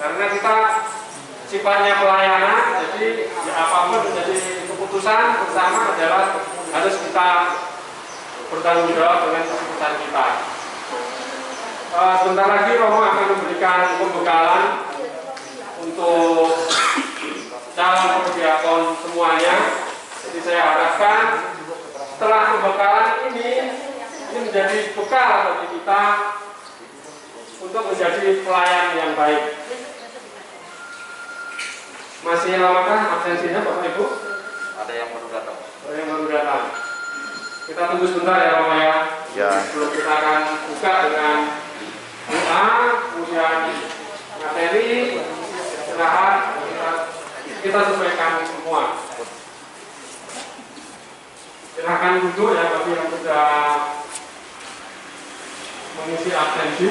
Karena kita sifatnya pelayanan, jadi ya apapun menjadi keputusan bersama adalah harus kita bertanggung jawab dengan keputusan kita. Sebentar lagi Romo akan memberikan pembekalan untuk calon prodiakon semuanya. Jadi saya harapkan setelah pembekalan ini menjadi bekal bagi kita untuk menjadi pelayan yang baik. Masih lamakah absensinya Bapak Ibu? Ada yang baru datang. Ada yang baru datang. Kita tunggu sebentar ya Bapak ya. Ya. Sebelum kita akan buka dengan doa, kemudian materi, istirahat, kita sesuaikan semua. Silakan duduk ya bagi yang sudah mengisi absensi.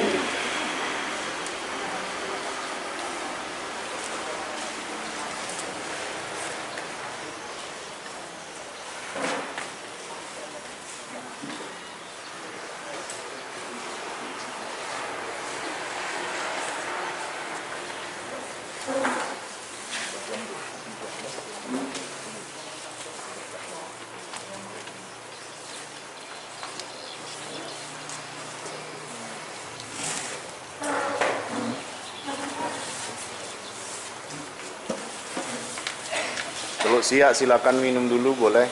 Kalau siap silakan minum dulu boleh.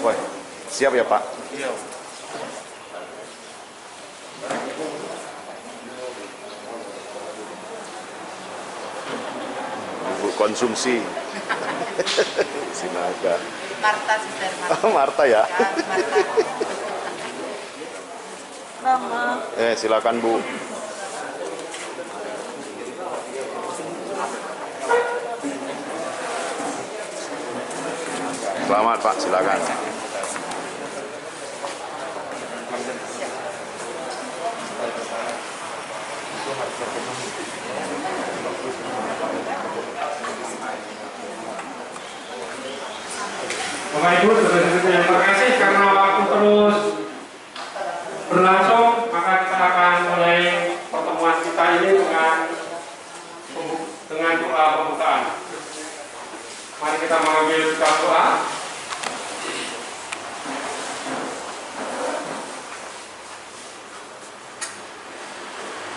Wah, siap ya Pak? Iya. Ibu konsumsi. Sinaga. Marta, Sister Marta. Oh, Marta ya? Ya, Marta. Mama. Silakan Bu. Selamat Pak, silakan. Bapak Ibu, terima kasih karena waktu terus berlangsung, maka kita akan mulai pertemuan kita ini dengan doa pembukaan. Mari kita mengambil sikap doa.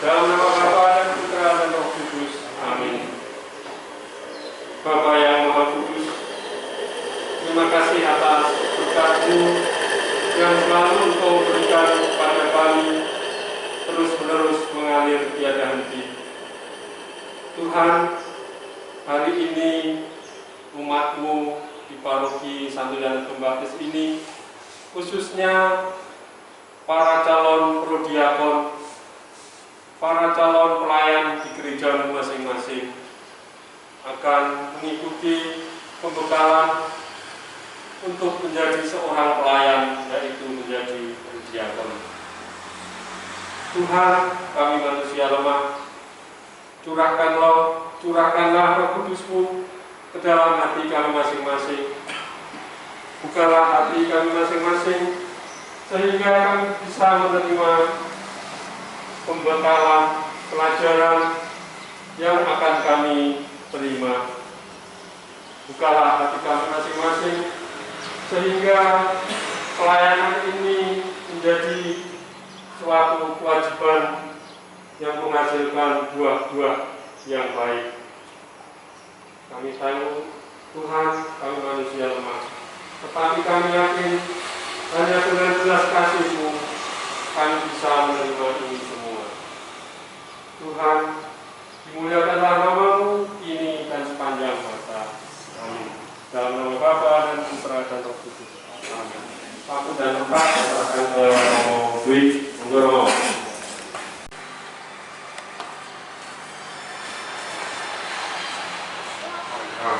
Dalam nama Bapa dan Putra dan Roh Kudus. Amin. Bapa yang Maha Kudus, terima kasih atas berkat-Mu yang selalu Engkau berikan kepada kami, terus-menerus mengalir tiada henti. Tuhan, hari ini umat-Mu di paroki Santunan Pembaptis ini, khususnya para calon prodiakon, para calon pelayan di gereja masing-masing, akan mengikuti pembekalan untuk menjadi seorang pelayan, yaitu menjadi prodiakon. Tuhan, kami manusia lemah, curahkanlah Roh Kudus-Mu ke dalam hati kami masing-masing. Bukalah hati kami masing-masing sehingga kami bisa menerima pembekalan, pelajaran yang akan kami terima. Bukalah hati kami masing-masing sehingga pelayanan ini menjadi suatu kewajiban yang menghasilkan buah-buah yang baik. Kami tahu, Tuhan, kami manusia lemah, tetapi kami yakin hanya dengan belas kasih-Mu kami bisa menerima ini semua. Tuhan, dimuliakanlah nama-Mu ini dan sepanjang masa. Amin. Dalam nama Bapa dan Putra dan Roh Kudus. Amin. Waktu dan tempat serahkan ke Romo Dwi. Romo.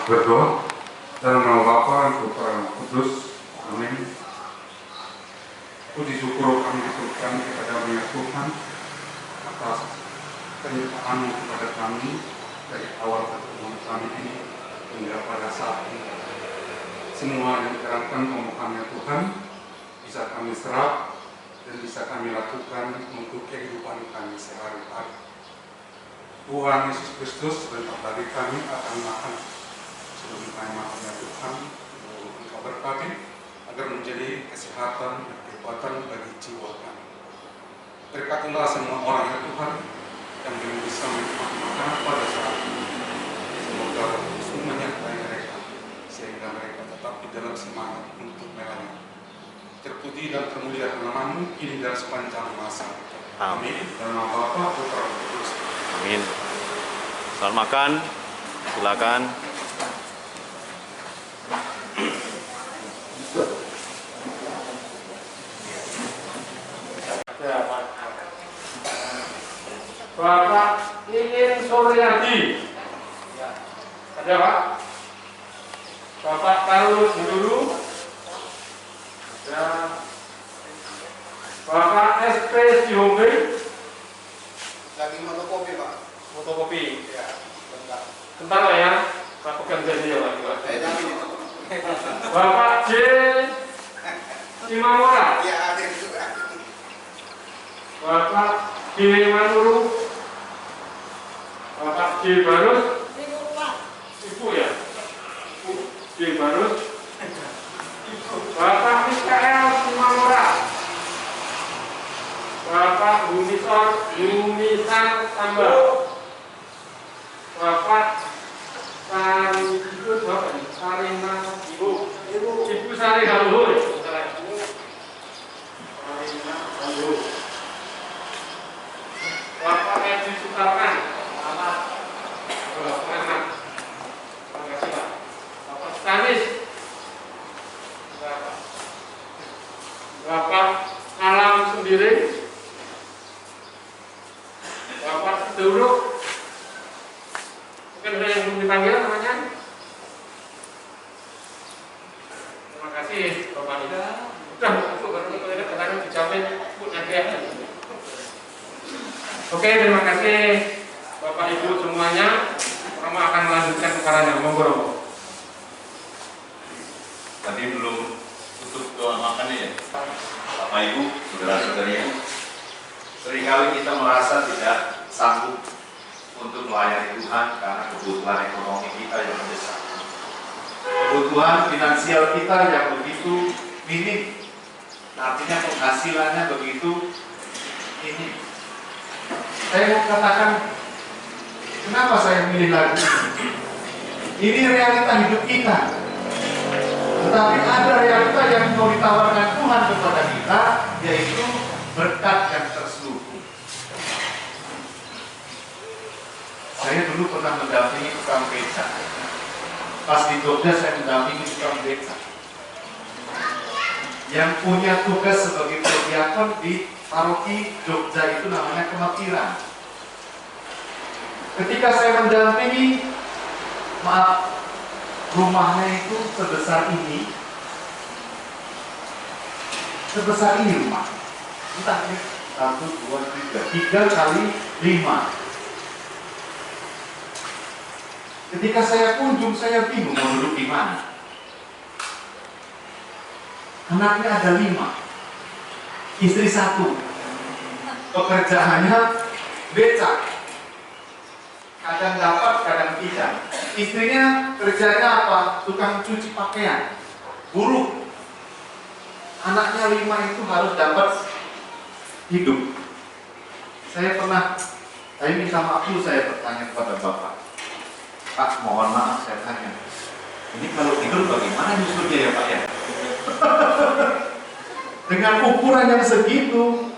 Berdoa dalam nama Bapa dan Putra dan Roh Kudus. Amin. Puji syukur kami berikan kepada Tuhan atas penyertaan-Mu kepada kami dari awal pertemuan kami ini hingga pada saat ini. semua yang diterangkan omongannya Tuhan bisa kami serap dan bisa kami lakukan untuk kehidupan kami sehari-hari. Tuhan Yesus Kristus sebentar lagi kami akan makan. Sebelum kami makannya Tuhan, Engkau berkati agar menjadi kesehatan dan kekuatan bagi jiwa kami. Berkatilah semua orang ya Tuhan yang belum bisa menikmati makanan pada saat ini. Semoga Yesus menyertai mereka sehingga mereka tetap di dalam semangat untuk melayani. Terpuji dan termulia nama-Mu kini dan sepanjang masa. Amin. Dalam nama Bapa, Putra, dan Roh Kudus. Amin. Selamat makan. Silakan. Bapak Iin Suryadi. Ada Pak? Bapak Karus dulu. Ada. Bapak SP Sihombe. Lagi motokopi Pak. Fotokopi. Ya, bentar. Bentar lah ya. Pak pegang janji ya Pak. Jamin itu. Bapak J. Simamora. Ya, ada juga. Bapak G. Manuru. Bapak G. Barus. Ibu ya? G. Barus. Bapak Mikael Simamora. Bapak Yumisan Tambah. Bapak Ibu Sarina Ibu Sari Haluhur. Sarina Haluhur. Bapak Edi Sutarman. Terima kasih Pak. Bapak Stanis. Bapak Alam sendiri. Bapak Duruk. Mungkin ada yang belum dipanggil namanya. Terima kasih Bapak Ida. Udah masuk baru kita katakan dijamin aja. Oke, terima kasih Bapak Ibu semuanya. Rama akan melanjutkan keparanya. Monggo. Tadi belum tutup doa makannya ya. Bapak Ibu, saudara-saudari, seringkali kita merasa tidak sanggup untuk melayani Tuhan karena kebutuhan ekonomi kita yang mendesak. Kebutuhan finansial kita yang begitu minim. Artinya penghasilannya begitu minim. Saya mau katakan, kenapa saya milih lagu ini? Ini realita hidup kita. Tetapi ada realita yang mau ditawarkan Tuhan kepada kita, yaitu berkat yang terselubung. Saya dulu pernah mendampingi tukang becak. Pas di Jogja saya mendampingi tukang becak yang punya tugas sebagai pediakon di paroki Jogja itu namanya Kematiran. Ketika saya mendampingi, maaf, rumahnya itu sebesar ini rumah. Entah ya, 1, 2, 3 kali 5. Ketika saya kunjung, saya bingung mau duduk di mana. Anaknya ada 5, istri 1, pekerjaannya becak, kadang dapat, kadang tidak. Istrinya kerjanya apa? Tukang cuci pakaian, buruh. Anaknya 5 itu harus dapat hidup. Saya minta maaf dulu, saya bertanya kepada Bapak, Pak, mohon maaf saya tanya, ini kalau tidur bagaimana nyusulnya ya Pak ya? Dengan ukuran yang segitu,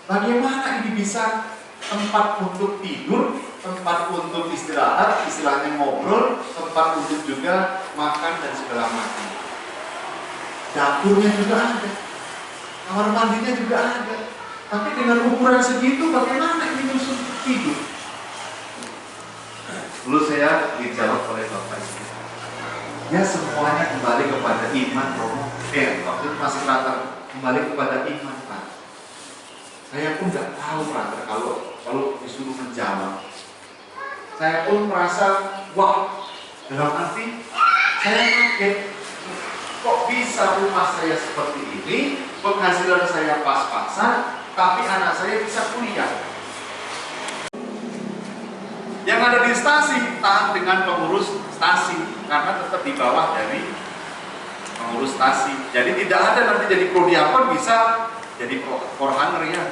bagaimana ini bisa tempat untuk tidur, tempat untuk istirahat, istilahnya ngobrol, tempat untuk juga makan dan segala macam. Dapurnya juga ada, kamar mandinya juga ada. Tapi dengan ukuran segitu, bagaimana ini nyusul tidur? Dulu saya dijawab oleh Bapak Ibu, ya semuanya kembali kepada iman, Romo. Waktu itu masih rata kembali kepada iman, Pak. Saya pun nggak tahu, Pak, kalau disuruh menjawab. Saya pun merasa, wah, dalam arti saya kaget. kok bisa rumah saya seperti ini, penghasilan saya pas-pasan, tapi anak saya bisa kuliah. Yang ada di stasi taat dengan pengurus stasi karena tetap di bawah dari pengurus stasi. Jadi tidak ada nanti jadi prodiakon bisa jadi korhaner ya,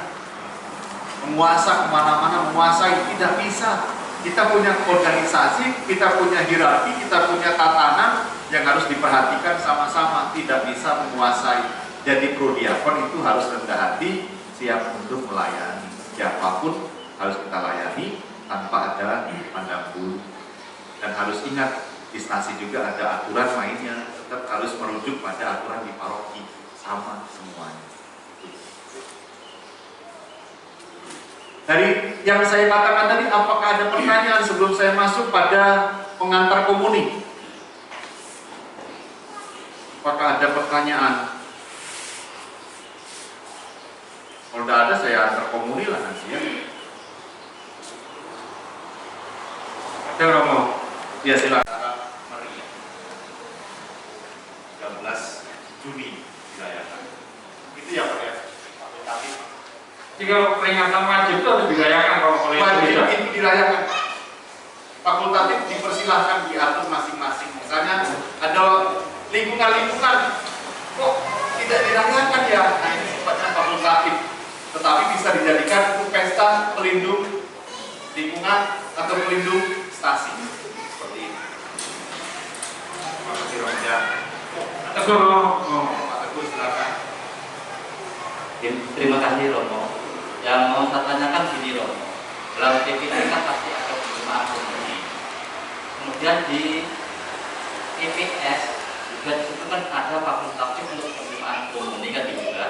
menguasa kemana-mana, menguasai, tidak bisa. Kita punya organisasi, kita punya hierarki, kita punya tatanan yang harus diperhatikan sama-sama, tidak bisa menguasai. Jadi prodiakon itu harus rendah hati, siap untuk melayani siapapun, harus kita layani tanpa ada pandang bulu. Dan harus ingat, di stasi juga ada aturan mainnya, tetap harus merujuk pada aturan di paroki, sama semuanya. Dari yang saya katakan tadi, apakah ada pertanyaan sebelum saya masuk pada pengantar komuni? Apakah ada pertanyaan? Kalau tidak ada, saya antar komuni lah nanti ya. Ada Romo? Ya silakan. Maria. 13 Juni dirayakan. Itu ya Pak ya. Jika peringatan wajib itu harus dirayakan kalau oleh wajib itu dirayakan. Fakultatif dipersilahkan diatur masing-masing. Misalnya ada lingkungan-lingkungan kok tidak dirayakan ya, nah ini sifatnya fakultatif. Tetapi bisa dijadikan untuk pesta pelindung lingkungan atau pelindung stasi seperti ini. Terima kasih Roja. Pak Teguh silakan. Terima kasih Romo. Yang mau saya tanyakan gini Romo, dalam PPS kan pasti ada penerimaan komuni. Kemudian di PPS juga disitu kan ada fakultatif untuk penerimaan komuni kan juga.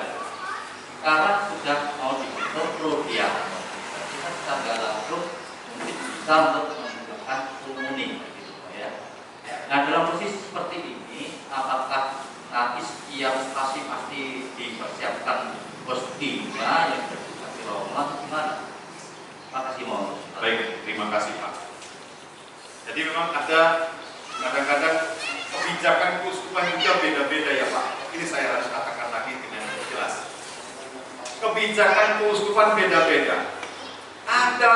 Sekarang sudah mau dibentuk prodiakon, kita secara langsung mungkin bisa untuk menggunakan komuni, gitu ya. Nah dalam posisi seperti ini, apakah nanti setiap stasi pasti dipersiapkan kostumnya yang dikasih Roma gimana? Makasih mohon. Baik, terima kasih Pak. Jadi memang ada kadang-kadang kebijakan keuskupan juga beda-beda ya Pak. Ini saya harus katakan lagi dengan jelas. Kebijakan keuskupan beda-beda. Ada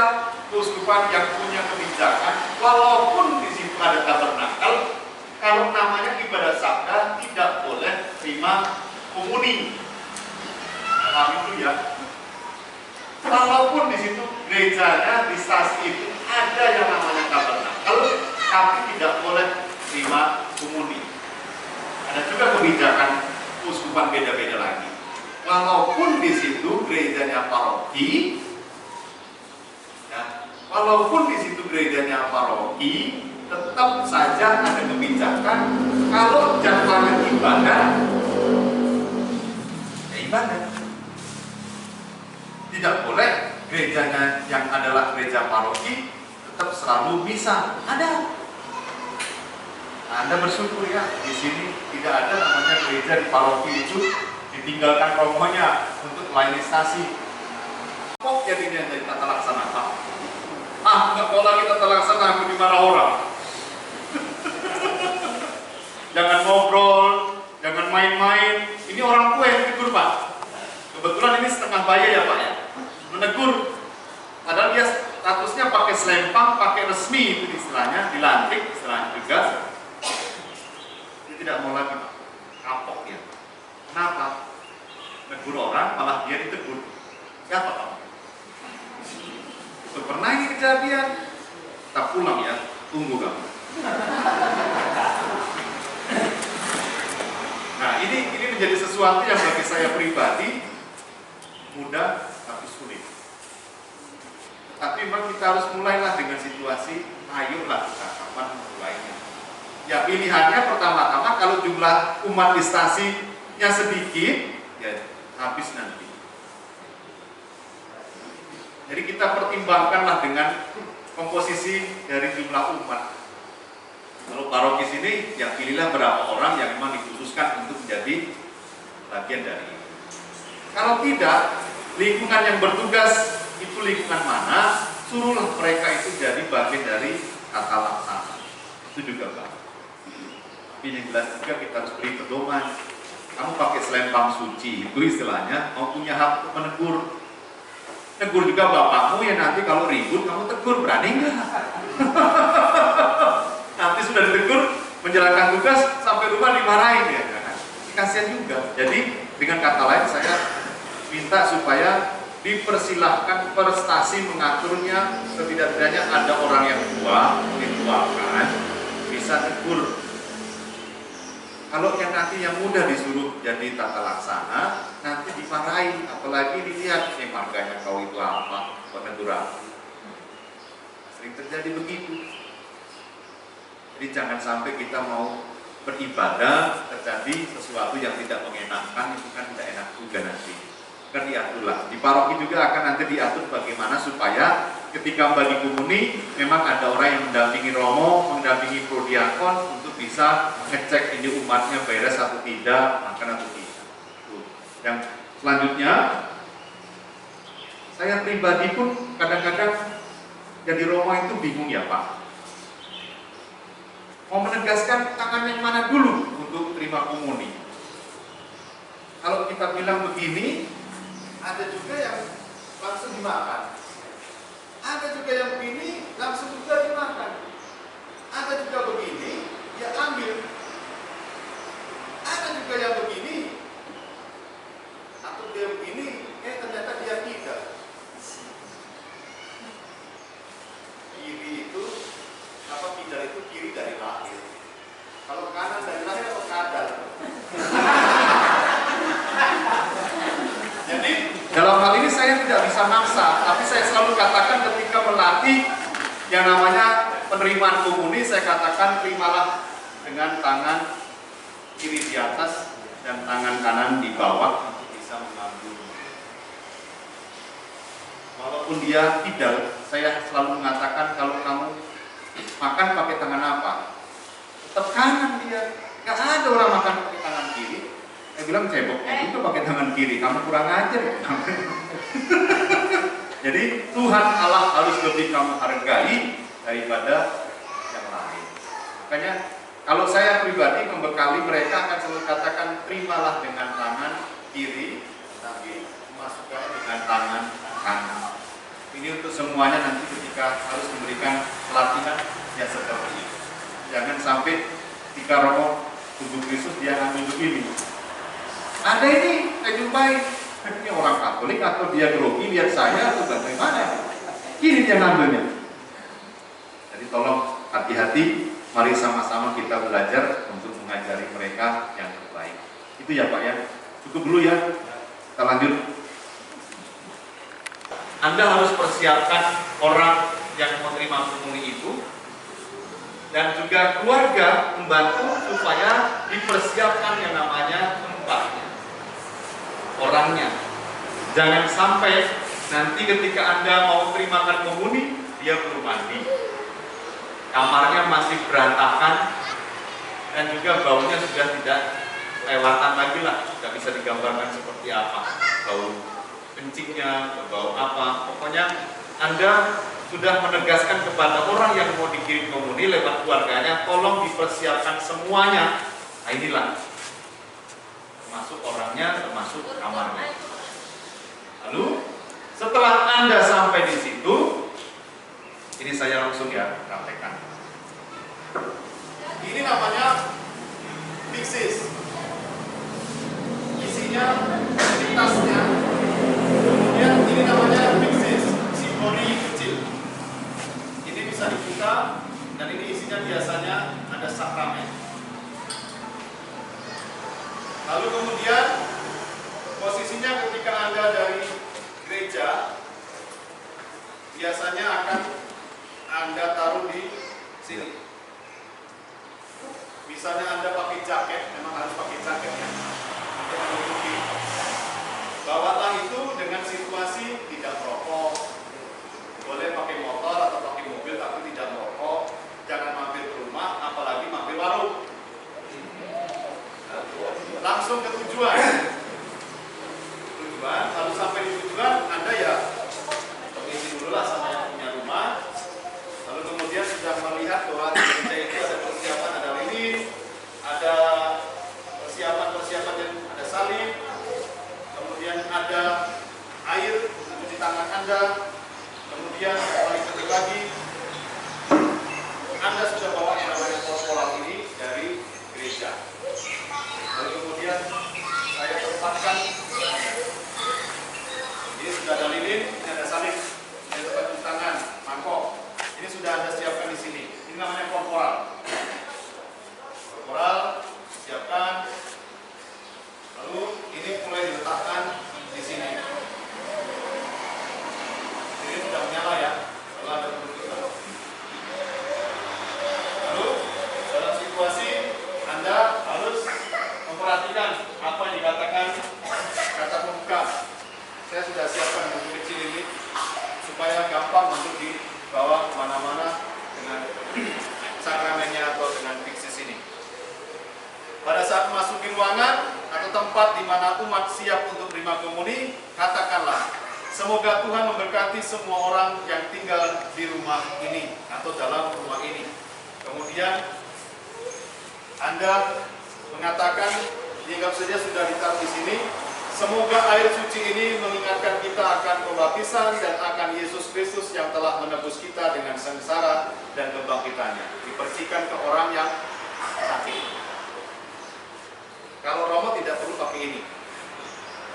keuskupan yang punya kebijakan, walaupun di situ ada tabernakel, kalau namanya ibadah sabda tidak boleh terima komuni. Paham itu ya? Walaupun di situ gerejanya di stasi itu ada yang namanya tabernakel, tapi tidak boleh terima komuni. Ada juga kebijakan keuskupan beda-beda lagi. Walaupun di situ gerejanya paroki, ya, walaupun di situ gerejanya paroki, tetap saja ada kebijakan kalau jadwalnya ibadah, ya ibadah. Tidak boleh gerejanya yang adalah gereja paroki tetap selalu misa. Ada. Nah, Anda bersyukur ya, di sini tidak ada namanya gereja di paroki itu ditinggalkan romonya untuk melayani stasi. Kok jadinya dari tata laksana Pak? Nggak mau lagi tata laksana, aku dimarah orang. Jangan ngobrol, jangan main-main. Ini orang tua yang tidur Pak. Kebetulan ini setengah bayar ya Pak ya. Menegur, padahal dia statusnya pakai selempang, pakai resmi itu istilahnya, dilantik istilahnya juga. Dia tidak mau lagi Pak, kapok ya. Kenapa? Negur orang malah dia ditegur. Siapa Pak? Itu pernah ini kejadian. Kita pulang ya, tunggu kamu. Nah ini menjadi sesuatu yang bagi saya pribadi mudah tapi sulit. Tapi memang kita harus mulailah dengan situasi, ayolah kita kapan mulainya. Ya pilihannya pertama-tama kalau jumlah umat di stasinya sedikit, ya habis nanti. Jadi kita pertimbangkanlah dengan komposisi dari jumlah umat. Kalau paroki sini, ya pilihlah berapa orang yang memang dikhususkan untuk menjadi bagian dari itu. Kalau tidak, lingkungan yang bertugas itu lingkungan mana, suruhlah mereka itu jadi bagian dari tata laksana. Itu juga baik. Tapi yang jelas juga kita harus beri pedoman. Kamu pakai selempang suci, itu istilahnya mau punya hak untuk menegur. Tegur juga bapakmu ya, nanti kalau ribut kamu tegur, berani nggak? Nanti sudah ditegur, menjalankan tugas sampai rumah dimarahin ya. Kasihan juga. Jadi dengan kata lain saya minta supaya dipersilahkan prestasi mengaturnya, setidak-tidaknya ada orang yang tua, dituakan, bisa tegur. Kalau yang nanti yang muda disuruh jadi tata laksana, nanti dimarahin, apalagi dilihat, marganya kau itu apa, kau tegur apa. Sering terjadi begitu. Jadi jangan sampai kita mau beribadah terjadi sesuatu yang tidak mengenakan, itu kan tidak enak juga nanti. Kan diaturlah. Di paroki juga akan nanti diatur bagaimana supaya ketika bagi komuni memang ada orang yang mendampingi romo, mendampingi prodiakon untuk bisa ngecek ini umatnya beres atau tidak, makan atau tidak. Yang selanjutnya, saya pribadi pun kadang-kadang jadi romo itu bingung ya Pak. Mau menegaskan tangan yang mana dulu untuk terima komuni. Kalau kita bilang begini, ada juga yang langsung dimakan. Ada juga yang begini, langsung juga dimakan. Ada juga begini, ya ambil. Ada juga yang begini, atau dia begini, ternyata dia tidak. Kiri itu, kidal itu kiri dari lahir. Kalau kanan dari lahir atau kadal. Jadi dalam hal ini saya tidak bisa maksa, tapi saya selalu katakan ketika melatih yang namanya penerimaan komuni, saya katakan terimalah dengan tangan kiri di atas dan tangan kanan di bawah untuk bisa mengambil. Walaupun dia kidal, saya selalu mengatakan kalau kamu makan pakai tangan apa? Tetap kanan dia. Gak ada orang makan pakai tangan kiri. Saya bilang ceboknya juga pakai tangan kiri. Kamu kurang ajar ya. Jadi Tuhan Allah harus lebih kamu hargai daripada yang lain. Makanya kalau saya pribadi membekali mereka akan selalu katakan terimalah dengan tangan kiri, tapi masukkan dengan tangan kanan. Ini untuk semuanya nanti ketika harus memberikan pelatihan ya seperti itu. Jangan sampai ketika romo tubuh Kristus dia ngambil begini. Ada ini, saya jumpai ini orang Katolik atau dia grogi lihat saya atau bagaimana? Ini dia ngambilnya. Jadi tolong hati-hati, mari sama-sama kita belajar untuk mengajari mereka yang terbaik. Itu ya Pak ya. Cukup dulu ya. Kita lanjut. Anda harus persiapkan orang yang menerima komuni itu dan juga keluarga membantu supaya dipersiapkan yang namanya tempatnya, orangnya. Jangan sampai nanti ketika Anda mau terimakan komuni, dia belum mandi, kamarnya masih berantakan, dan juga baunya sudah tidak lewatan lagi lah, tidak bisa digambarkan seperti apa bau kencingnya, bau apa. Pokoknya Anda sudah menegaskan kepada orang yang mau dikirim komuni lewat keluarganya, tolong dipersiapkan semuanya. Nah inilah, termasuk orangnya, termasuk kamarnya. Lalu setelah Anda sampai di situ, ini saya langsung ya praktekkan. Ini namanya fixis. Isinya di tasnya. Kemudian ini namanya fixis, simboli kecil. Ini bisa dibuka dan ini isinya biasanya ada sakramen. Lalu kemudian posisinya ketika Anda dari gereja, biasanya akan Anda taruh di sini. Misalnya Anda pakai jaket, memang harus pakai jaket ya, untuk menutupi. Bawalah itu dengan situasi tidak merokok. Boleh pakai motor atau pakai mobil tapi tidak merokok. Jangan mampir ke rumah, apalagi mampir warung. Langsung ke tujuan. Lalu sampai di tujuan, Anda ya permisi dulu lah sama yang punya rumah. Lalu kemudian sudah melihat bahwa di gereja itu ada persiapan, ada lilin, ada ruangan atau tempat di mana umat siap untuk terima komuni, katakanlah, semoga Tuhan memberkati semua orang yang tinggal di rumah ini atau dalam rumah ini. Kemudian Anda mengatakan, dianggap saja sudah ditaruh di sini, semoga air suci ini mengingatkan kita akan pembaptisan dan akan Yesus Kristus yang telah menebus kita dengan sengsara dan kebangkitannya. Dipercikan ke orang yang sakit. Kalau Romo tidak perlu pakai ini.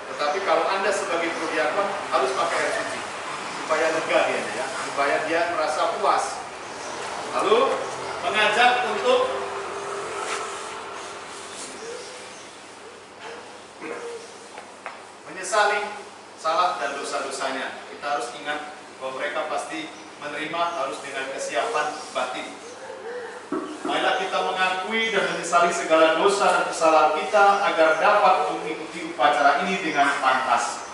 Tetapi kalau Anda sebagai prodiakon harus pakai air suci. Supaya lega dia ya, supaya dia merasa puas. Lalu mengajak untuk menyesali salah dan dosa-dosanya. Kita harus ingat bahwa mereka pasti menerima harus dengan kesiapan batin. Marilah kita mengakui dan menyesali segala dosa dan kesalahan kita agar dapat mengikuti upacara ini dengan pantas.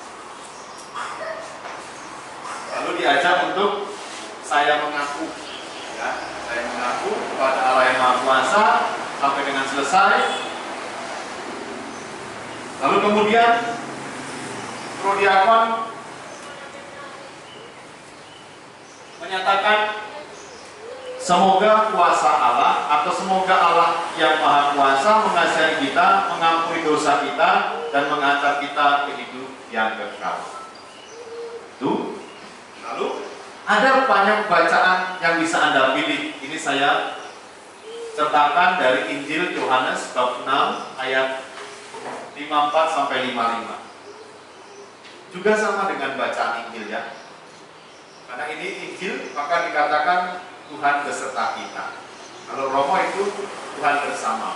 Lalu diajak untuk saya mengaku, ya, saya mengaku kepada Allah yang Maha Kuasa sampai dengan selesai. Lalu kemudian prodiakon menyatakan semoga kuasa Allah atau semoga Allah yang Maha Kuasa mengasihi kita, mengampuni dosa kita, dan mengantar kita ke hidup yang kekal. Itu. Lalu ada banyak bacaan yang bisa Anda pilih. Ini saya sertakan dari Injil Yohanes bab 6 ayat 54 sampai 55. Juga sama dengan bacaan Injil ya. Karena ini Injil, maka dikatakan Tuhan beserta kita. Kalau Romo itu Tuhan bersama.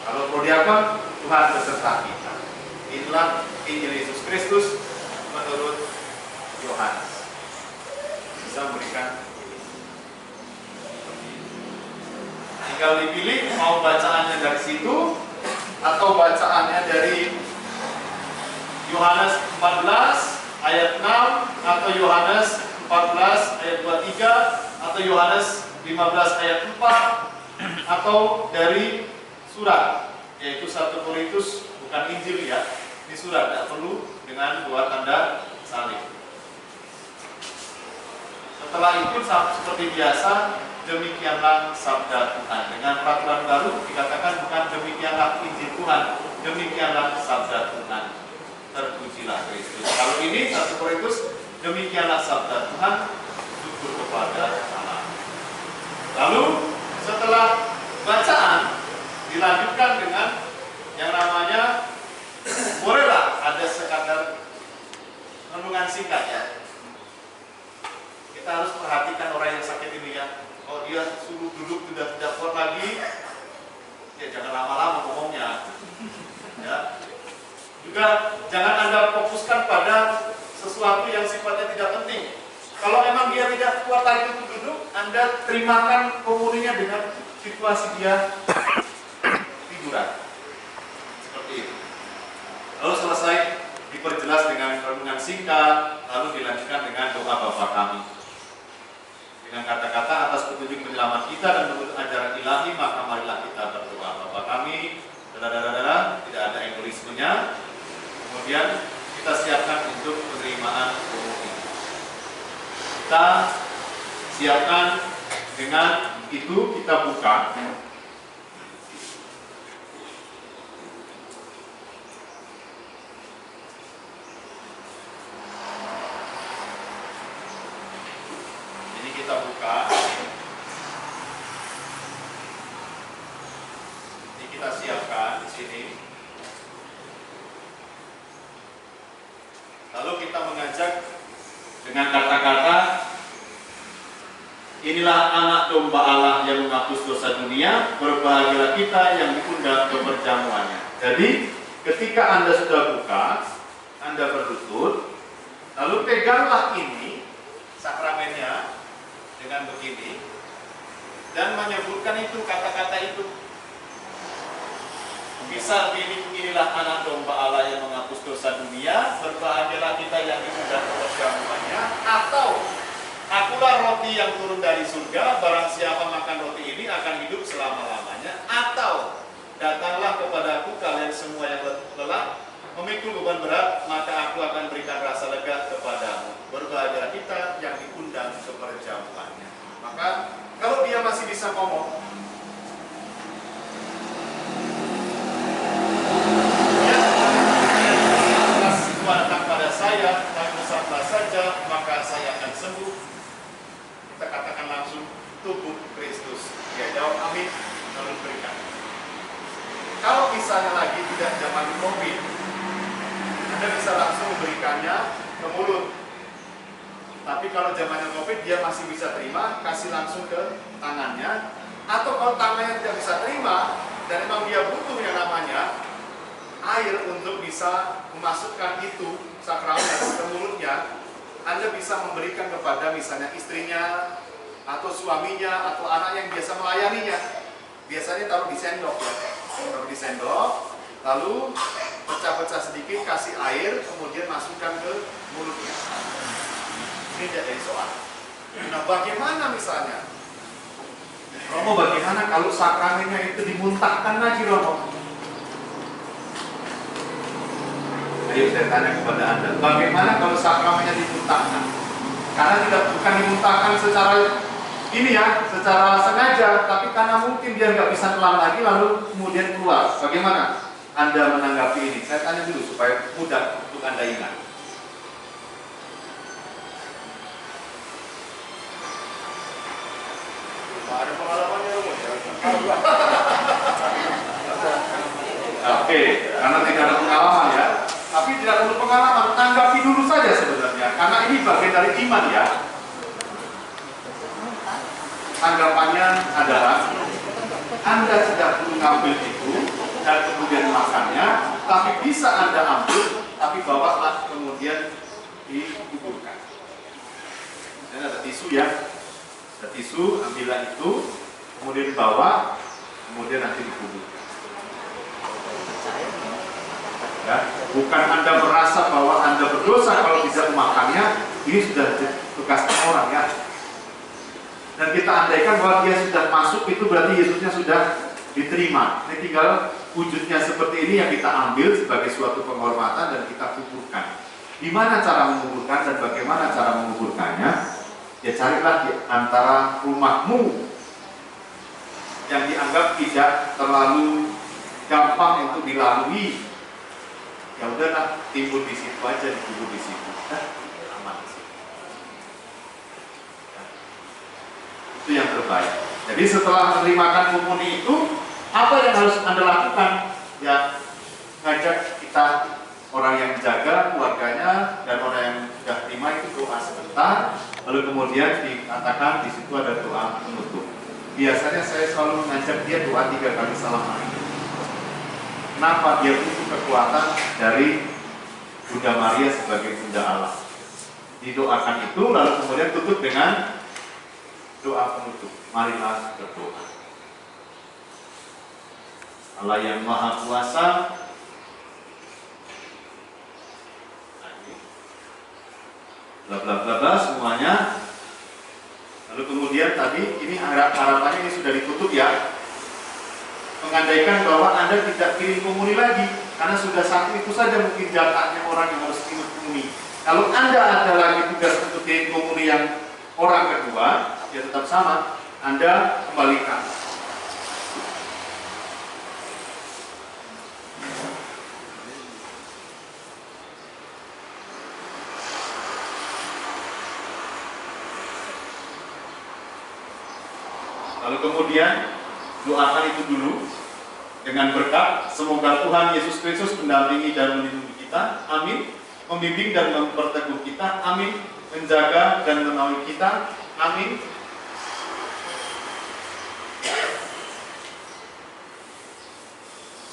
Kalau prodiakon Tuhan beserta kita. Inilah Injil Yesus Kristus menurut Yohanes. Bisa memberikan tinggal dipilih mau bacaannya dari situ atau bacaannya dari Yohanes 14 ayat 6 atau Yohanes 14 ayat 23 atau Yohanes 15 ayat 4 atau dari surat yaitu 1 Korintus, bukan Injil ya, ini surat, tidak perlu dengan buat tanda salib. Setelah itu seperti biasa, demikianlah sabda Tuhan. Dengan peraturan baru dikatakan bukan demikianlah Injil Tuhan, demikianlah sabda Tuhan. Terpujilah Kristus. Kalau ini 1 Korintus, demikianlah sabda Tuhan, syukur kepada Allah. Lalu setelah bacaan dilanjutkan dengan yang namanya bolehlah ada sekadar renungan singkat ya. Kita harus perhatikan orang yang sakit ini ya. Kalau dia suruh duduk tidak kuat lagi, ya jangan lama-lama ngomongnya. Ya. Juga jangan Anda fokuskan pada sesuatu yang sifatnya tidak penting. Kalau memang dia tidak kuat lagi untuk duduk, Anda terimakan komuninya dengan situasi dia tiduran. Seperti itu. Lalu selesai diperjelas dengan renungan singkat, lalu dilanjutkan dengan doa Bapa Kami. Dengan kata-kata atas petunjuk penyelamat kita dan menurut ajaran ilahi, maka marilah kita berdoa. Bapa Kami, tidak ada egoismenya. Kemudian kita siapkan untuk penerimaan komuni. Kita siapkan dengan itu kita buka. Jadi kita buka. Ini kita siapkan di sini. Lalu kita mengajak dengan kata-kata, inilah anak domba Allah yang menghapus dosa dunia, berbahagialah kita yang diundang ke perjamuannya. Jadi ketika Anda sudah buka, Anda berlutut, lalu peganglah ini sakramennya dengan begini dan menyebutkan itu kata-kata itu. Bisa inilah anak domba Allah yang menghapus dosa dunia, berbahagialah kita yang diundang ke perjamuannya, atau akulah roti yang turun dari surga, barang siapa makan roti ini akan hidup selama-lamanya, atau datanglah kepadaku kalian beban berat, maka aku akan berikan rasa lega kepadamu. Berbahagia kita yang diundang ke perjamuannya. Maka kalau dia masih bisa ngomong, datang pada saya dan bersabda saja, maka saya akan sembuh. Kita katakan langsung, tubuh Kristus. Dia jawab amin, lalu berikan. Kalau misalnya lagi tidak zaman COVID, Anda bisa langsung memberikannya ke mulut. Tapi kalau zamannya COVID, dia masih bisa terima, kasih langsung ke tangannya. Atau kalau tangannya tidak bisa terima, dan memang dia butuh yang namanya air untuk bisa memasukkan itu sakramen ke mulutnya, Anda bisa memberikan kepada misalnya istrinya, atau suaminya, atau anak yang biasa melayaninya. Biasanya taruh di sendok ya. Taruh di sendok, lalu pecah-pecah sedikit, kasih air, kemudian masukkan ke mulutnya. Ini tidak jadi soal. Nah, bagaimana misalnya? Romo, bagaimana kalau sakramennya itu dimuntahkan lagi, Romo? Ayo saya tanya kepada Anda, bagaimana kalau sakramennya dimuntahkan? Karena bukan dimuntahkan secara ini ya, secara sengaja, tapi karena mungkin dia nggak bisa telan lagi lalu kemudian keluar. Bagaimana Anda menanggapi ini? Saya tanya dulu supaya mudah untuk Anda ingat. Ada pengalamannya, Oke, karena tidak ada pengalaman ya. Tapi tidak perlu pengalaman, tanggapi dulu saja sebenarnya. Karena ini bagian dari iman ya. Anggapannya adalah Anda tidak perlu ngambil itu dan kemudian makannya, tapi bisa Anda ambil, tapi bawalah kemudian dikuburkan. Dan ada tisu ya, ada tisu, ambillah itu, kemudian bawa, kemudian nanti dikuburkan. Ya, bukan Anda merasa bahwa Anda berdosa kalau tidak memakannya, ini sudah tugas orang ya. Dan kita andaikan bahwa dia sudah masuk, itu berarti Yesusnya sudah diterima. Ini tinggal wujudnya seperti ini yang kita ambil sebagai suatu penghormatan dan kita kuburkan. Gimana cara menguburkan dan bagaimana cara menguburkannya? Ya carilah di antara rumahmu yang dianggap tidak terlalu gampang untuk dilalui. Ya udahlah, timbul di situ aja, dikubur di situ. Aman sih. Itu yang terbaik. Jadi setelah menerima komuni itu, apa yang harus Anda lakukan? Ya, ngajak kita orang yang jaga keluarganya dan orang yang sudah terima itu doa sebentar, lalu kemudian dikatakan di situ ada doa penutup. Biasanya saya selalu mengajak dia doa 3 kali salam Maria. Kenapa? Dia butuh kekuatan dari Bunda Maria sebagai Bunda Allah. Didoakan itu, lalu kemudian tutup dengan doa penutup. Marilah berdoa. Allah yang Maha Kuasa, bla bla bla bla semuanya. Lalu kemudian tadi ini harapannya ini sudah ditutup ya. Mengandaikan bahwa Anda tidak kirim komuni lagi, karena sudah satu itu saja mungkin jatahnya orang yang harus kirim komuni. Kalau Anda ada lagi tugas untuk kirim komuni yang orang kedua, ya tetap sama, Anda kembalikan. Lalu kemudian doakan itu dulu dengan berkat, semoga Tuhan Yesus Kristus mendampingi dan melindungi kita, amin, membimbing dan memperteguh kita, amin, menjaga dan menaungi kita, amin.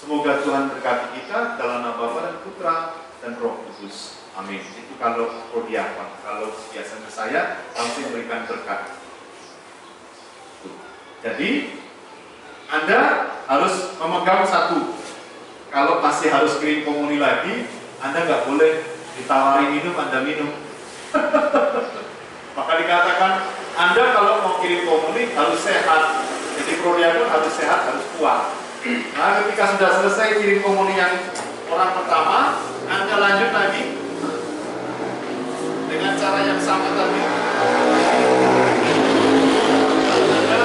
Semoga Tuhan berkati kita dalam nama Bapa dan Putra dan Roh Kudus, amin. Itu kalau prodiakon. Kalau biasanya saya langsung memberikan berkat. Jadi Anda harus memegang satu. Kalau masih harus kirim komuni lagi, Anda nggak boleh ditawari minum, Anda minum. Maka dikatakan, Anda kalau mau kirim komuni harus sehat. Jadi prodiakon harus sehat, harus kuat. Nah, ketika sudah selesai kirim komuni yang orang pertama, Anda lanjut lagi dengan cara yang sama tadi. Anda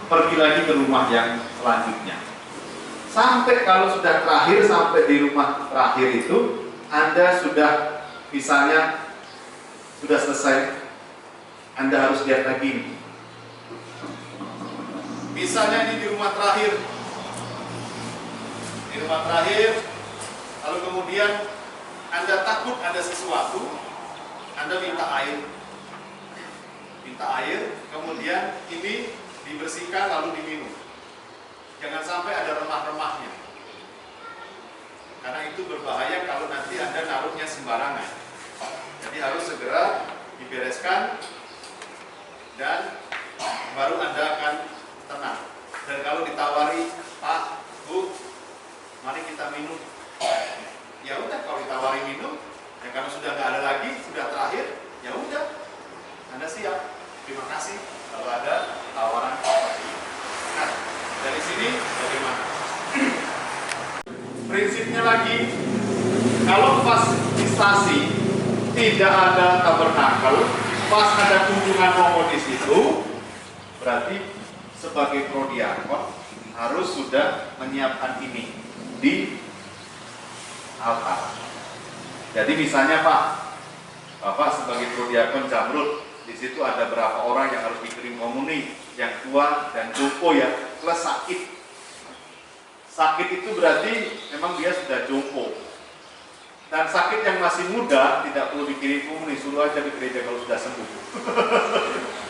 pergi lagi ke rumah yang selanjutnya. Sampai kalau sudah terakhir, sampai di rumah terakhir itu, Anda sudah misalnya sudah selesai, Anda harus lihat lagi. Misalnya ini di rumah terakhir, lalu kemudian Anda takut ada sesuatu, Anda minta air, kemudian ini dibersihkan lalu diminum. Jangan sampai ada remah-remahnya, karena itu berbahaya kalau nanti Anda naruhnya sembarangan. Jadi harus segera dibereskan dan baru Anda akan tenang. Dan kalau ditawari, Pak, Bu, mari kita minum, ya udah, kalau ditawari minum, ya karena sudah nggak ada lagi, sudah terakhir, ya udah, Anda siap. Terima kasih kalau ada tawaran seperti ini. Nah, dari sini bagaimana? Prinsipnya lagi, kalau pas di stasi tidak ada tabernakel, pas ada kunjungan romo di situ, berarti sebagai prodiakon harus sudah menyiapkan ini di altar. Jadi misalnya Pak, Bapak sebagai prodiakon Jamrut, di situ ada berapa orang yang harus dikirim komuni, yang tua dan jompo ya, plus sakit. Sakit itu berarti memang dia sudah jompo. Dan sakit yang masih muda tidak perlu dikirim komuni, suruh aja di gereja kalau sudah sembuh.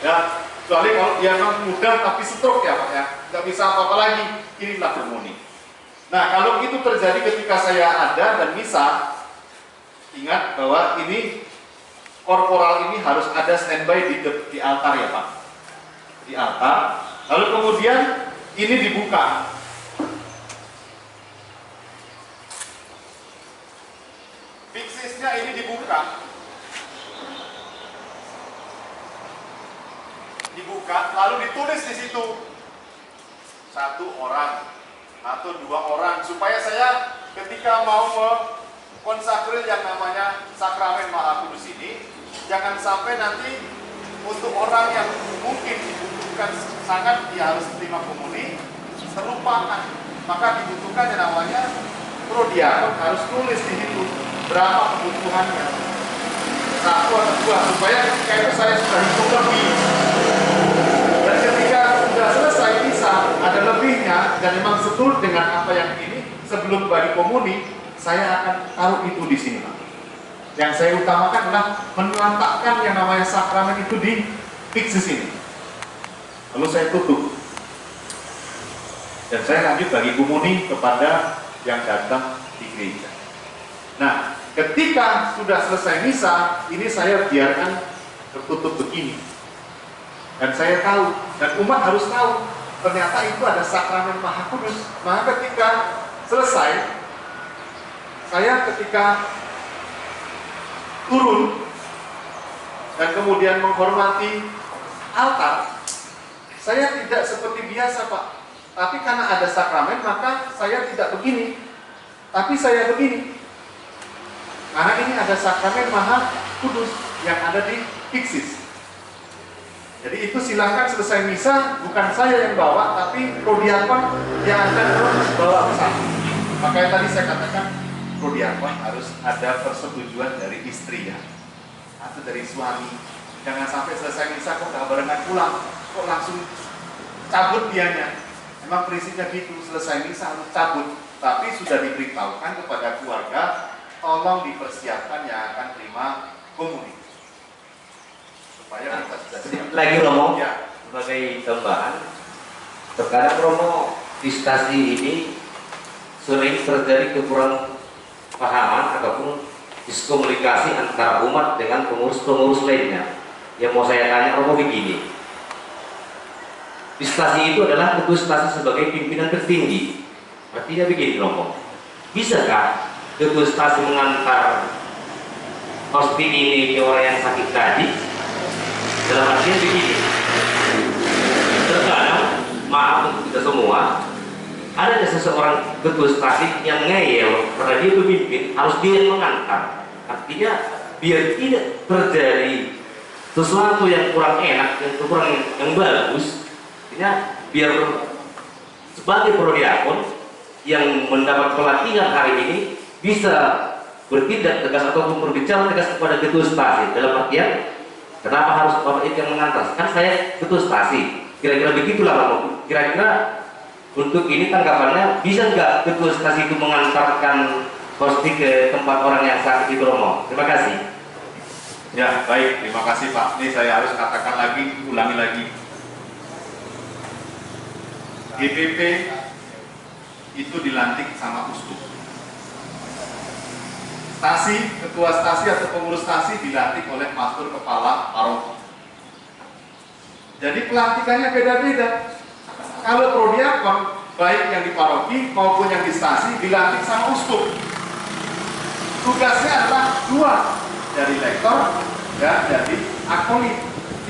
Ya, kecuali kalau dia memang muda tapi stroke ya Pak ya, nggak bisa apa-apa lagi, kirimlah komuni. Nah, kalau itu terjadi ketika saya ada dan misa, ingat bahwa ini korporal ini harus ada standby di altar ya Pak, di altar. Lalu kemudian ini dibuka. Fiksisnya ini dibuka, lalu ditulis di situ 1 orang atau 2 orang, supaya saya ketika mau konsakril yang namanya sakramen Maha Kudus ini, jangan sampai nanti untuk orang yang mungkin dibutuhkan sangat dia harus terima komuni terlupakan. Maka dibutuhkan yang namanya prodiakon, harus tulis di situ berapa kebutuhannya, 1 atau 2, supaya ketika itu saya sudah hitung lebih. Dan ketika sudah selesai misa ada lebihnya dan memang setul dengan apa yang ini, sebelum bagi komuni saya akan taruh itu di sini. Yang saya utamakan adalah meletakkan yang namanya sakramen itu di fiksis ini. Lalu saya tutup. Dan saya lanjut bagi komuni kepada yang datang di gereja. Nah, ketika sudah selesai misa, ini saya biarkan tertutup begini. Dan saya tahu, dan umat harus tahu, ternyata itu ada sakramen Maha Kudus. Maka ketika selesai, saya ketika turun dan kemudian menghormati altar, saya tidak seperti biasa Pak. Tapi karena ada sakramen, maka saya tidak begini, tapi saya begini. Karena ini ada sakramen Maha Kudus yang ada di fiksis. Jadi itu silahkan selesai misa, bukan saya yang bawa, tapi prodiakon yang akan bawa bersama. Makanya tadi saya katakan prodiakon harus ada persetujuan dari istri ya, atau dari suami. Jangan sampai selesai misa kok gak barengan pulang, kok langsung cabut dianya. Memang prinsipnya gitu, selesai misa harus cabut. Tapi sudah diberitahukan kepada keluarga, tolong dipersiapkan yang akan terima komuni. Supaya kita sudah siap. Lagi Romo, Ya. sebagai tambahan, terkadang Romo di stasi ini sering terjadi kekurangan pahaman ataupun diskomunikasi antara umat dengan pengurus-pengurus lainnya. Yang mau saya tanya Romo begini, di stasi itu adalah ketua stasi sebagai pimpinan tertinggi. Artinya begini Romo, bisakah ketua stasi mengantar hosti ini ke orang yang sakit tadi? Dalam artian begini, terkadang maaf untuk kita semua, ada seseorang ketua stasi yang ngeyel karena dia pemimpin, harus dia yang mengantar. Artinya biar tidak terjadi sesuatu yang kurang enak, yang bagus, artinya biar sebagai prodiakon yang mendapat pelatihan hari ini bisa bertindak tegas ataupun berbicara tegas kepada ketua stasi. Dalam artian, kenapa harus Bapak itu yang mengantar? Kan saya ketua stasi, kira-kira begitulah Bapak. Kira-kira untuk ini tanggapannya, bisa nggak ketua stasi itu mengantarkan Kosti ke tempat orang yang sakit di Bromo? Terima kasih. Ya, baik. Terima kasih Pak. Ini saya harus katakan lagi, ulangi lagi. GPP itu dilantik sama uskup. Stasi, ketua stasi atau pengurus stasi dilantik oleh pastor kepala paroki. Jadi pelantikannya beda-beda. Kalau prodiakon, baik yang di paroki maupun yang di stasi, dilantik sama uskup. Tugasnya adalah dua, dari lektor dan dari akolit.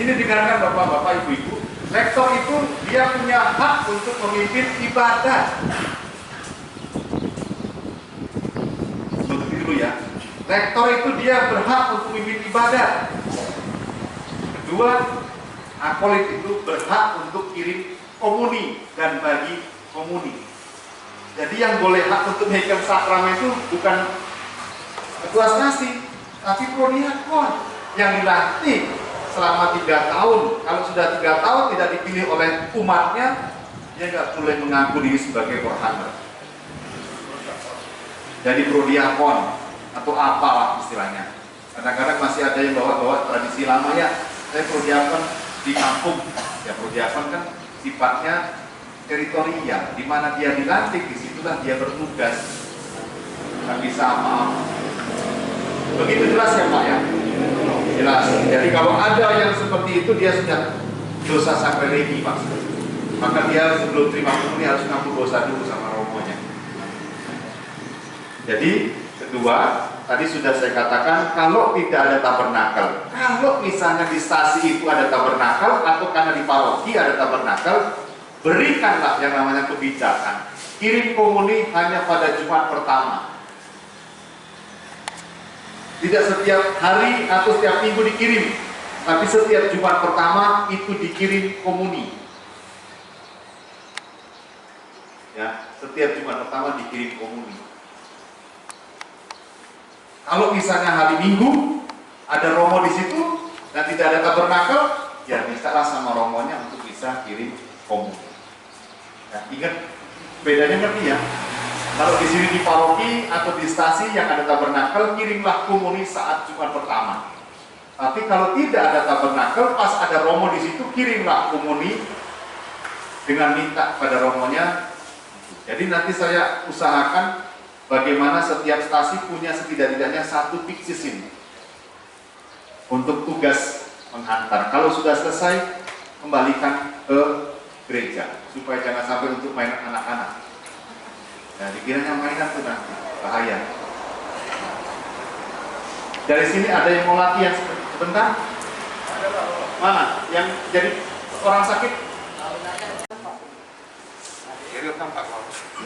Ini dengarkan bapak-bapak, ibu-ibu. Lektor itu dia punya hak untuk memimpin ibadah. Seperti itu ya. Lektor itu dia berhak untuk memimpin ibadah. Kedua, akolit itu berhak untuk kirim komuni dan bagi komuni. Jadi yang boleh hak untuk memegang sakramen itu bukan ketua stasi, tapi prodiakon yang dilantik selama 3 tahun. Kalau sudah 3 tahun tidak dipilih oleh umatnya, dia nggak boleh mengaku diri sebagai rohani. Jadi prodiakon atau apalah istilahnya. Kadang-kadang masih ada yang bawa-bawa tradisi lama ya. Saya prodiakon di kampung. Ya prodiakon kan sifatnya teritorial, di mana dia dilantik, disitulah dia bertugas. Nggak bisa apa-apa. Begitu jelas ya Pak ya? Jelas. Jadi kalau ada yang seperti itu, dia sudah dosa sakralegi Pak. Maka dia sebelum terima komuni harus ngaku dosa dulu sama romonya. Jadi kedua, tadi sudah saya katakan, kalau tidak ada tabernakel, kalau misalnya di stasi itu ada tabernakel atau karena di paroki ada tabernakel, berikanlah yang namanya kebijakan. Kirim komuni hanya pada Jumat pertama. Tidak setiap hari atau setiap minggu dikirim, tapi setiap Jumat pertama itu dikirim komuni. Ya, setiap Jumat pertama dikirim komuni. Kalau misalnya hari Minggu ada romo di situ dan tidak ada tabernakel, ya mintalah sama romonya untuk bisa kirim komuni. Ya, ingat bedanya ngerti ya? Kalau di sini di paroki atau di stasi yang ada tabernakel, kirimlah komuni saat Jumat pertama. Tapi kalau tidak ada tabernakel, pas ada romo di situ, kirimlah komuni dengan minta pada romonya. Jadi nanti saya usahakan bagaimana setiap stasi punya setidak-tidaknya 1 piksis ini untuk tugas menghantar. Kalau sudah selesai, kembalikan ke gereja supaya jangan sampai untuk main anak-anak. Nah, dikiranya mainan tuh nanti bahaya. Dari sini ada yang mau latihan sebentar? Mana? Yang jadi orang sakit?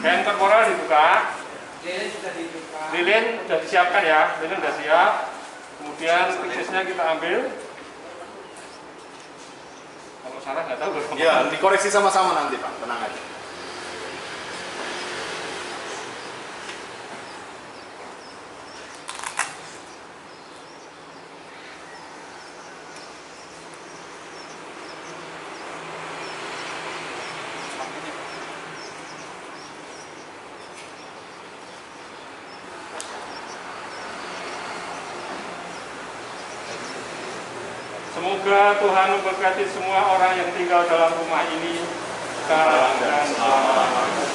Hand korporal dibuka. Lilin sudah disiapkan ya. Lilin sudah siap. Kemudian piksisnya kita ambil. Kalau salah nggak tahu. Ya, dikoreksi sama-sama nanti Pak, tenang aja. Semoga Tuhan memberkati semua orang yang tinggal dalam rumah ini sekarang dan selamanya.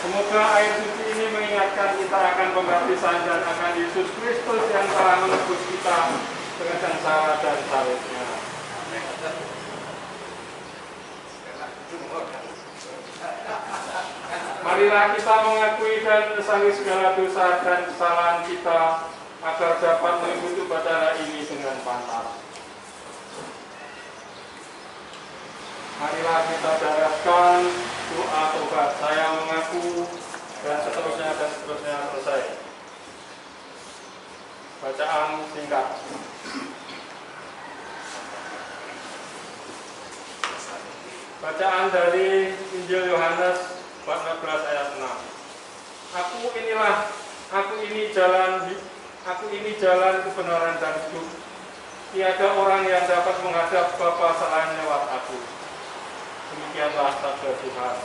Semoga air suci ini mengingatkan kita akan pembaptisan dan akan Yesus Kristus yang telah menebus kita dengan sengsara dan salibnya. Marilah kita mengakui dan menyesali segala dosa dan kesalahan kita agar dapat mengikuti upacara ini dengan pantas. Marilah kita darahkan doa tobat. Saya mengaku dan seterusnya selesai. Bacaan singkat. Bacaan dari Injil Yohanes 14 ayat 6. Aku ini jalan kebenaran dan hidup. Tiada orang yang dapat menghadap Bapa selain lewat aku. Demikianlah sabda Tuhan.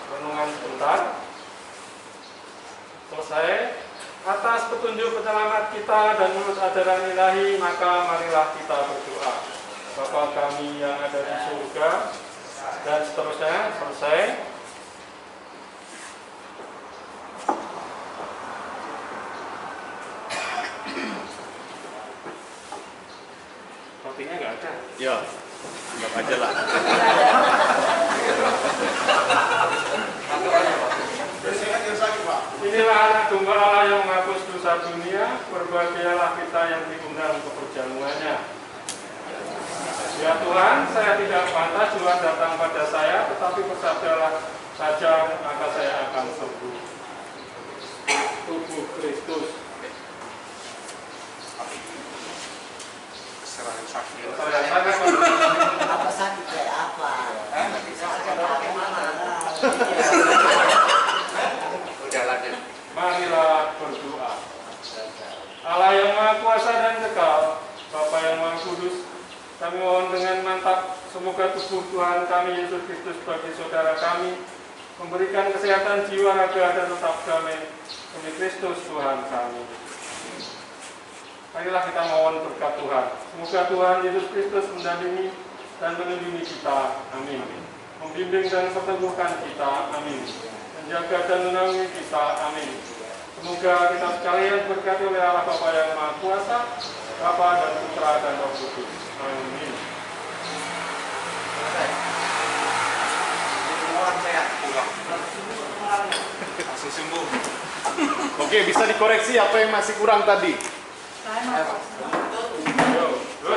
Renungan sebentar. Selesai. Atas petunjuk penyelamat kita dan menurut ajaran ilahi, maka marilah kita berdoa. Bapa kami yang ada di surga, dan seterusnya. Selesai. Rotinya nggak ada. Ya, anggap aja lah. Inilah anak domba Allah yang menghapus dosa dunia. Berbahagialah kita yang diundang ke perjamuannya. Ya Tuhan, saya tidak pantas Tuhan datang pada saya, tetapi bersabdalah saja, maka saya akan sembuh. Tubuh Kristus. Apa sakit kayak apa? Udah lanjut. Marilah berdoa. Allah yang Maha Kuasa dan kekal, Bapa yang Maha Kudus, kami mohon dengan mantap, semoga tubuh Tuhan kami Yesus Kristus bagi saudara kami memberikan kesehatan jiwa, raga, dan tetap damai demi Kristus Tuhan kami. Marilah kita mohon berkat Tuhan. Semoga Tuhan Yesus Kristus mendampingi dan melindungi kita. Amin. Membimbing dan memperteguhkan kita. Amin. Menjaga dan menaungi kita. Amin. Semoga kita sekalian berkati oleh Allah Bapa yang Maha Kuasa, Bapa dan Putra dan Roh Kudus. Amin. Masih sembuh. Oke, bisa dikoreksi apa yang masih kurang tadi? Oh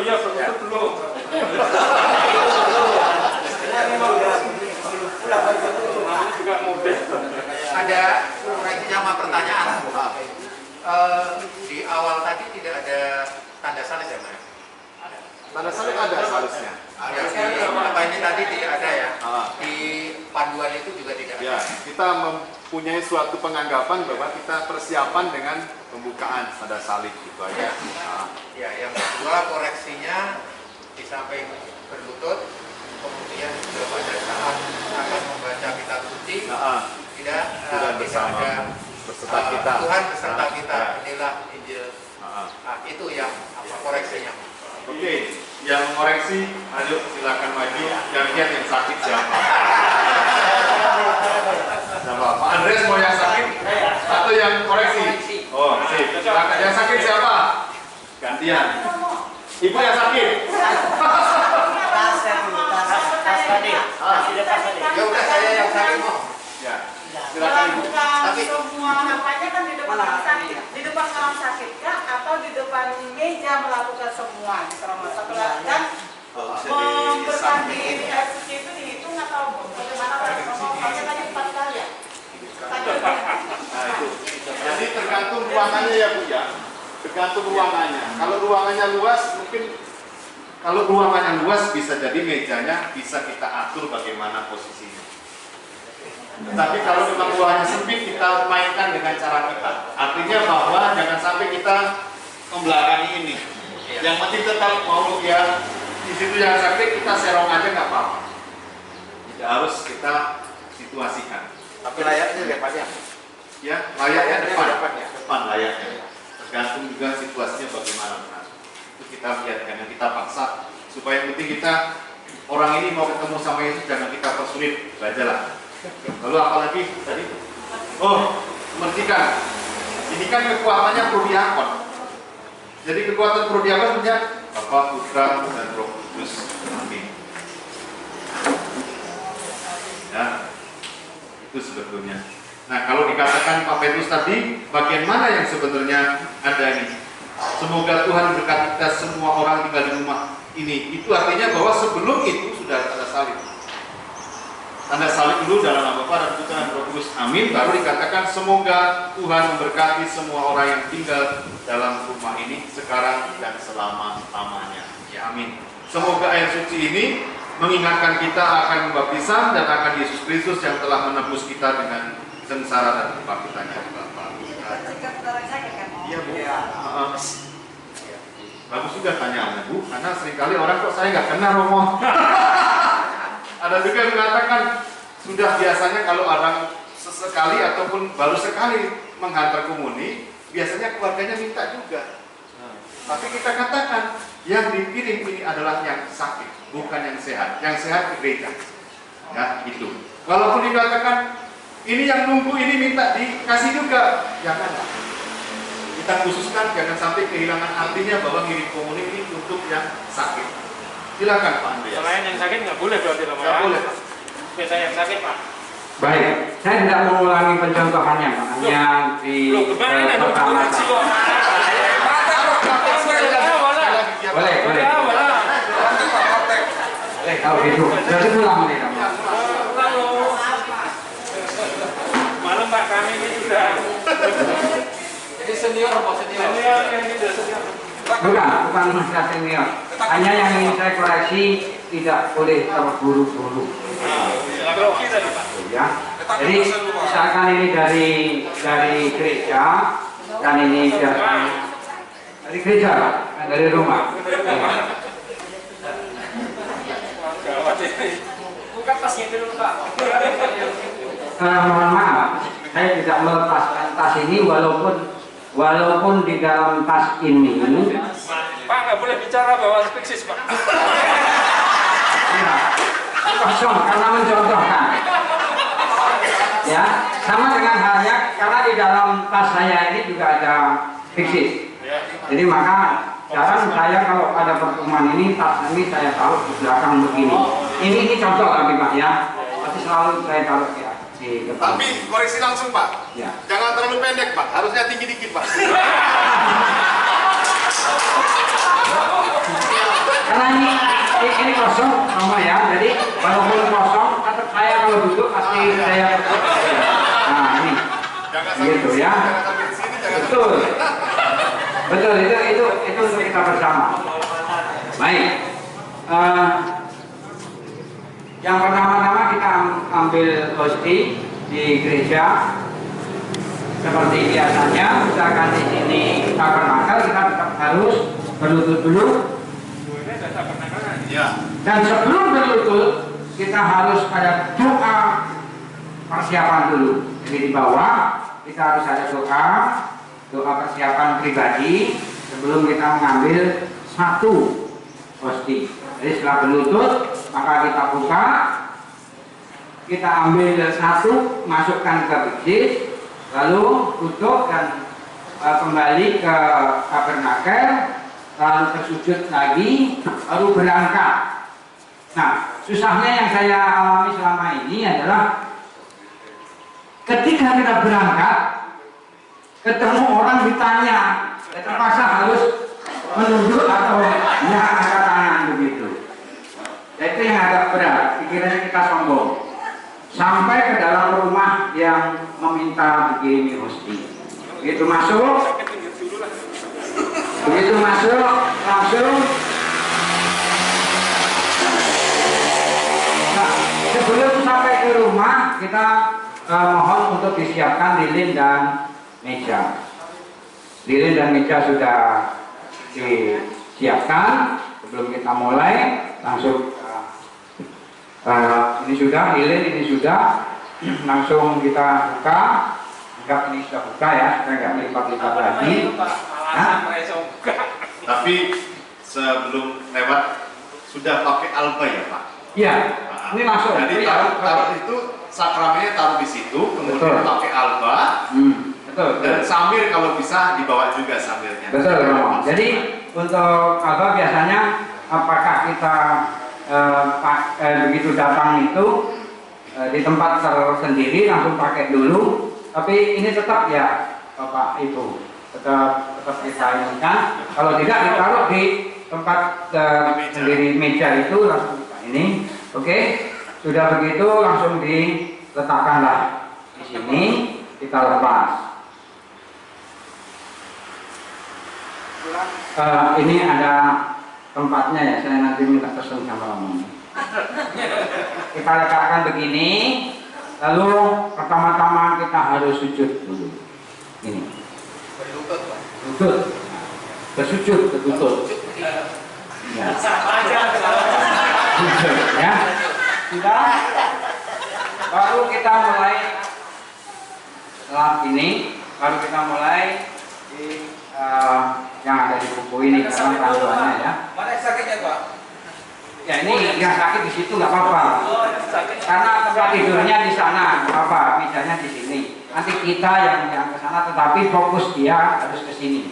iya, betul belum. Juga mudah. Ada koreksi sama pertanyaan. Di awal tadi tidak ada tanda salib ya, Mas? Tanda salib ada seharusnya. Apa ini tadi tidak ada ya? Di panduan itu juga tidak ada. Ya, kita mempunyai suatu penganggapan bahwa kita persiapan dengan pembukaan pada salib gitu aja. Ya, yang kedua koreksinya di samping berlutut, kemudian juga pada saat akan membaca kitab suci, tidak bersama ada beserta kita. Tuhan beserta kita. Inilah Injil. Itu yang koreksinya. Oke, yang koreksi, ayo silakan maju. Yang lihat yang sakit siapa? Siapa? Pak Andres mau yang sakit atau yang koreksi? Oh, sip. Silakan. Yang sakit siapa? Gantian. Ibu yang sakit. Ya udah saya yang sakit mau. Ya. Silakan Ibu. Tapi semua nampaknya kan di depan orang sakit, di depan orang sakit kah atau di depan meja melakukan semua di rumah sakit kan? Memberkati IPS itu dihitung atau bagaimana? Ngomongnya tadi 4 kali ya. Nah itu. Jadi tergantung ruangannya ya Bu ya. Tergantung ruangannya. Kalau ruangannya luas mungkin kalau ruangannya luas bisa jadi mejanya bisa kita atur bagaimana posisinya. Tapi kalau memang ruangannya sempit kita mainkan dengan cara kita. Artinya bahwa jangan sampai kita membelakangi ini. Yang penting tetap mau ya di situ yang sakit kita serong aja nggak apa-apa. Tidak harus kita situasikan. Tapi layaknya depannya. Ya, layaknya depan layaknya. Tergantung juga situasinya bagaimana. Itu kita lihat, jangan kita paksa. Supaya yang penting kita orang ini mau ketemu sama Yesus jangan kita persulit, belajarlah. Lalu apalagi tadi? Oh, memerdekakan. Ini kan kekuatannya prodiakon. Jadi kekuatan prodiakon punya Bapa, Putra, dan Roh Kudus. Amin. Ya, itu sebetulnya. Nah, kalau dikatakan Pak Petrus tadi, bagian mana yang sebenarnya ada ini? Semoga Tuhan berkati kita semua orang tinggal di rumah ini. Itu artinya bahwa sebelum itu sudah ada tanda salib. Tanda salib dulu dalam nama Bapa dan Putra dan Roh Kudus. Amin. Baru dikatakan semoga Tuhan memberkati semua orang yang tinggal dalam rumah ini sekarang dan selama-lamanya. Ya, amin. Semoga ayat suci ini mengingatkan kita akan baptisan dan akan Yesus Kristus yang telah menebus kita dengan sengsara dan kebangkitannya. Bapak. Iya, Bu. Bagus juga tanya Bu, karena seringkali orang kok saya nggak kenal Romo. Ada juga yang mengatakan sudah biasanya kalau orang sesekali ataupun baru sekali menghantar komuni, biasanya keluarganya minta juga. Tapi kita katakan yang dikirim ini adalah yang sakit, bukan yang sehat. Yang sehat ke gereja. Ya, itu. Walaupun dikatakan ini yang nunggu ini minta dikasih juga, janganlah. Kita khususkan jangan sampai kehilangan artinya bahwa ngirim komuni ini untuk yang sakit. Silakan Pak Andreas. Selain yang sakit nggak boleh berarti Romo. Nggak boleh. Beda yang sakit Pak. Baik, saya tidak mengulangi pencontohannya, makanya di pertama. Boleh. Kalau gitu, jadi pulang nih Romo. Malam Pak kami ini sudah. Jadi senior apa senior? Senior yang ini sudah senior. Bukan masalah senior. Hanya yang ingin saya koreksi, tidak boleh terburu-buru. Grogi tadi Pak. Ya. Jadi misalkan ini dari gereja dan ini dari gereja, dari rumah. Bukan pas gitu dulu Pak. Mohon maaf, saya tidak melepaskan tas ini walaupun di dalam tas ini. Pak nggak boleh bicara bahwa speksis Pak. Ya, kosong karena mencontohkan. Ya, sama dengan halnya karena di dalam tas saya ini juga ada fiksis. Jadi maka jarang saya kalau ada pertemuan ini tas ini saya taruh di belakang begini. Ini contoh tapi Pak ya. Pasti selalu saya taruh ya. Tapi koreksi langsung Pak. Ya. Jangan terlalu pendek Pak, harusnya tinggi dikit Pak. Karena ini kosong sama ya, jadi walaupun kosong, tetap saya kalau duduk pasti saya. Nah ini, gitu ya. Betul, betul itu untuk kita bersama. Baik. Yang pertama-tama kita ambil hosti di gereja seperti biasanya. Misalkan di sini tabernakel, kita tetap harus berlutut dulu. Dan sebelum berlutut kita harus ada doa persiapan dulu. Jadi di bawah kita harus ada doa persiapan pribadi sebelum kita mengambil satu hosti. Jadi setelah berlutut maka kita buka, kita ambil satu, masukkan ke biji, lalu tutup dan kembali ke tabernakel, lalu bersujud lagi, baru berangkat. Nah, susahnya yang saya alami selama ini adalah ketika kita berangkat, ketemu orang ditanya, terpaksa harus menunduk atau ya angkat tangan begitu. Itu yang agak berat, pikirannya kita sombong. Sampai ke dalam rumah yang meminta begini hosti. Begitu masuk langsung. Nah, sebelum sampai ke rumah kita mohon untuk disiapkan lilin dan meja. Lilin dan meja sudah disiapkan. Sebelum kita mulai langsung ini sudah lilin, ini sudah langsung kita buka. Enggak, ini sudah buka ya, kita nggak melipat-lipat lagi. Tapi sebelum lewat sudah pakai alba ya Pak? Iya, ini langsung. Jadi taruh itu sakramennya taruh di situ, kemudian pakai alba. Betul. Dan samir kalau bisa dibawa juga samirnya. Betul, Romo. Jadi untuk apa biasanya apakah kita begitu datang itu di tempat tersendiri langsung pakai dulu, tapi ini tetap ya Bapak Ibu tetap tetap kita ini kan. Kalau tidak ditaruh di tempat sendiri meja itu langsung kita ini. Oke, sudah begitu langsung diletakkanlah di sini, kita lepas. Ini ada tempatnya ya, saya nanti minta pesen sama kamu. Kita letakkan begini, lalu pertama-tama kita harus sujud dulu. Ini. Lutut. Bersujud, berlutut. Ya. Sujud, ya. Sudah. Baru kita mulai setelah ini, baru kita mulai di yang ada di buku ini karena panduannya ya. Mana sakitnya Pak? Ya ini yang sakit di situ nggak apa-apa. Karena tempat tidurnya di sana, nggak apa-apa. Mejanya di sini. Nanti kita yang ke sana, tetapi fokus dia harus ke sini.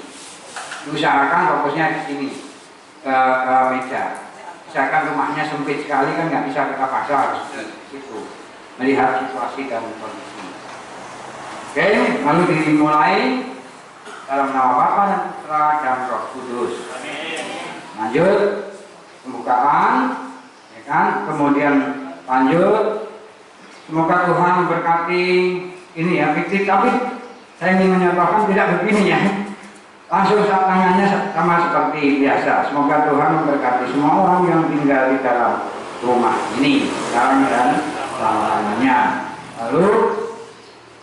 Diusahakan fokusnya ke sini, ke meja. Misalkan rumahnya sempit sekali kan nggak bisa kita paksa harus ke situ. Melihat situasi dan kondisi. Oke, lalu dimulai dalam nama Bapa dan Putra dan Roh Kudus. Lanjut pembukaan, ya kan? Kemudian lanjut. Semoga Tuhan memberkati ini ya, fiktif. Tapi saya ingin menyatakan tidak begini ya. Langsung tangannya sama seperti biasa. Semoga Tuhan memberkati semua orang yang tinggal di dalam rumah ini sekarang dan selama-lamanya. Lalu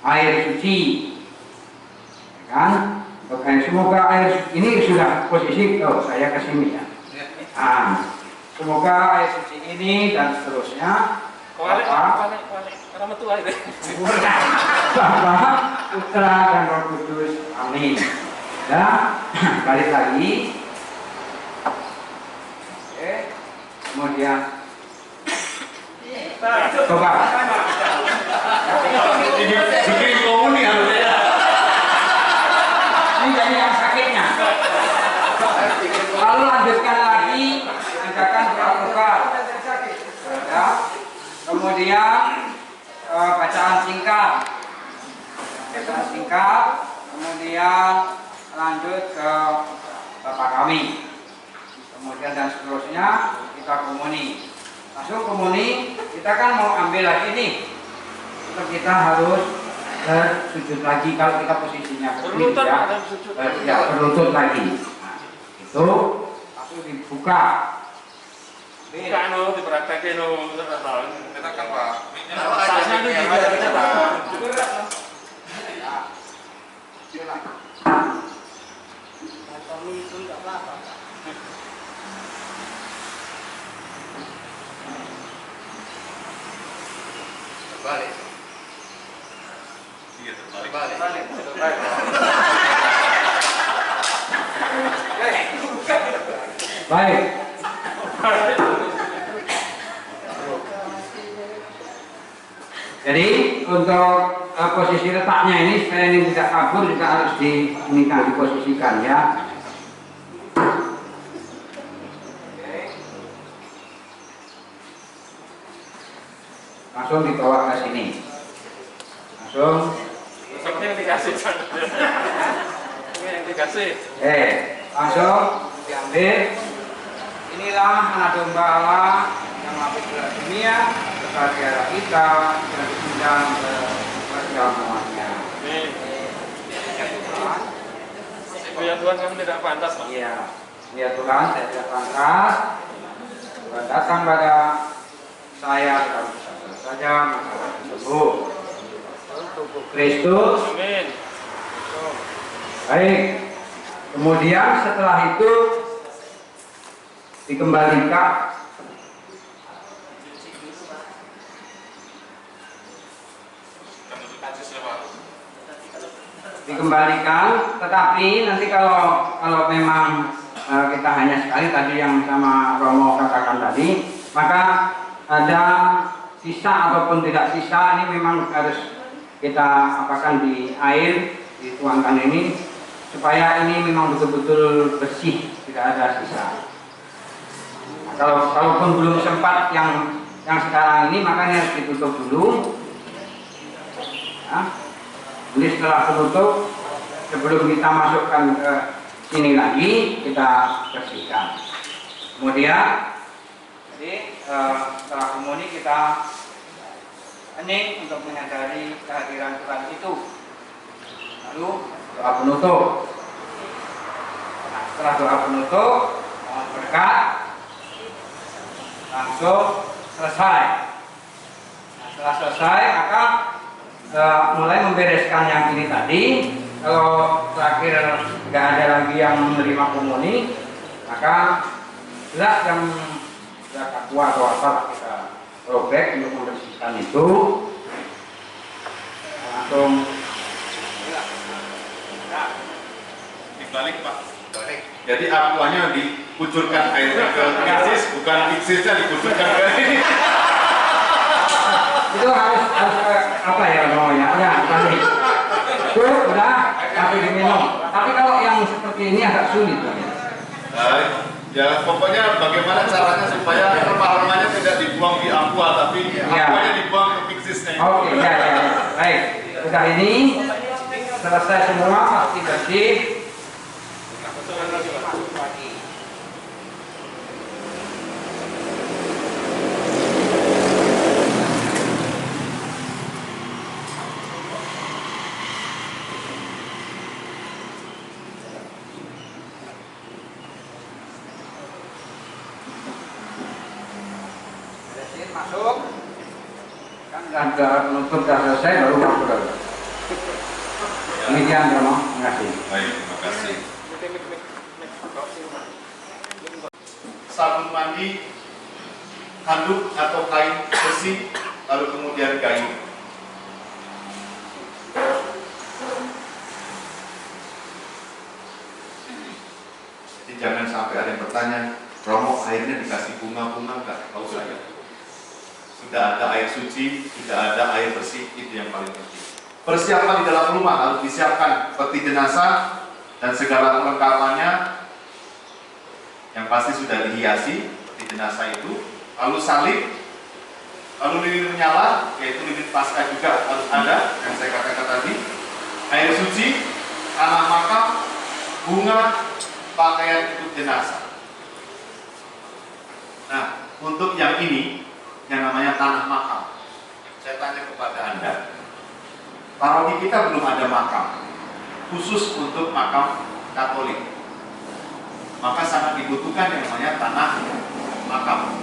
air suci, ya kan? Semoga air ini sudah posisi, saya ke sini ya. Semoga air suci ini dan seterusnya Bapa, Putra dan Roh Kudus. Amin. Dan balik lagi. Oke. Kemudian coba. Bikin komuni harusnya. Ini jadi yang sakitnya. Lalu lanjutkan lagi, bacakan doa-doa. Ya. Kemudian bacaan singkat. Kemudian lanjut ke Bapak kami. Kemudian dan seterusnya kita komuni. Langsung komuni, kita kan mau ambil lagi nih. Kita harus sujud lagi kalau kita posisinya berlutut ya, berlutut lagi. Nah, itu langsung dibuka. Bukan lo, dipraktekin lo, Kita kan Pak. tasnya itu juga kita Balik. Iya, terbalik. Balik. Baik. Jadi untuk posisi letaknya ini supaya ini tidak kabur juga harus diposisikan ya. Langsung dibawa ke sini. Langsung. seperti yang dikasih. Ini yang dikasih. Langsung diambil. Inilah anak domba Allah yang menghapus dosa dunia, berbahagia kita dan diundang ke perjamuannya. Ya Tuhan, kami tidak pantas, Pak. Iya, ya Tuhan, saya tidak pantas. Tuhan datang pada saya kalau saja masalah sembuh. Tubuh Kristus. Amin. Baik. Kemudian setelah itu dikembalikan tetapi nanti kalau memang kita hanya sekali tadi yang sama Romo katakan tadi, maka ada sisa ataupun tidak sisa ini memang harus kita apakan di air, dituangkan ini supaya ini memang betul-betul bersih, tidak ada sisa. Kalaupun belum sempat yang sekarang ini, makanya harus ditutup dulu. Ya. Jadi setelah penutup, sebelum kita masukkan ke sini lagi kita bersihkan. Kemudian jadi setelah komuni kita hening untuk menyadari kehadiran Tuhan itu. Lalu doa penutup. Nah, setelah doa penutup, mohon berkat, langsung selesai. Nah, setelah selesai maka mulai membereskan yang ini tadi. Kalau terakhir nggak ada lagi yang menerima komuni, maka jelas yang aqua atau apa kita robek untuk membersihkan itu. Langsung dibalik Pak. Balik. Jadi aquanya dikucurkan airnya ke pixis, bukan pixisnya dikucurkan ke ini. Itu harus apa ya namanya? Ya, tadi. Itu udah tapi diminum. Tapi kalau yang seperti ini agak sulit. Ya pokoknya bagaimana caranya supaya rempah-rempahnya tidak dibuang di aqua, tapi aquanya dibuang ke pixisnya. Oke, ya. Baik. Sudah ini selesai semua, pasti bersih. Masuk kan sudah penutup sudah selesai baru masuk lagi. Demikian Romo, terima kasih. Baik, terima kasih. Sabun mandi, handuk atau kain bersih, lalu kemudian kayu. Jadi jangan sampai ada yang bertanya, Romo airnya dikasih bunga-bunga enggak? Tahu saya. Sudah ada air suci, sudah ada air bersih, itu yang paling penting. Persiapan di dalam rumah harus disiapkan peti jenazah dan segala perlengkapannya yang pasti sudah dihiasi peti jenazah itu, lalu salib, lalu lilin menyala, yaitu lilin Paskah juga harus ada yang saya katakan tadi, air suci, tanah makam, bunga, pakaian untuk jenazah. Nah, untuk yang ini yang namanya tanah makam, saya tanya kepada Anda, paroki kita belum ada makam khusus untuk makam Katolik, maka sangat dibutuhkan yang namanya tanah makam.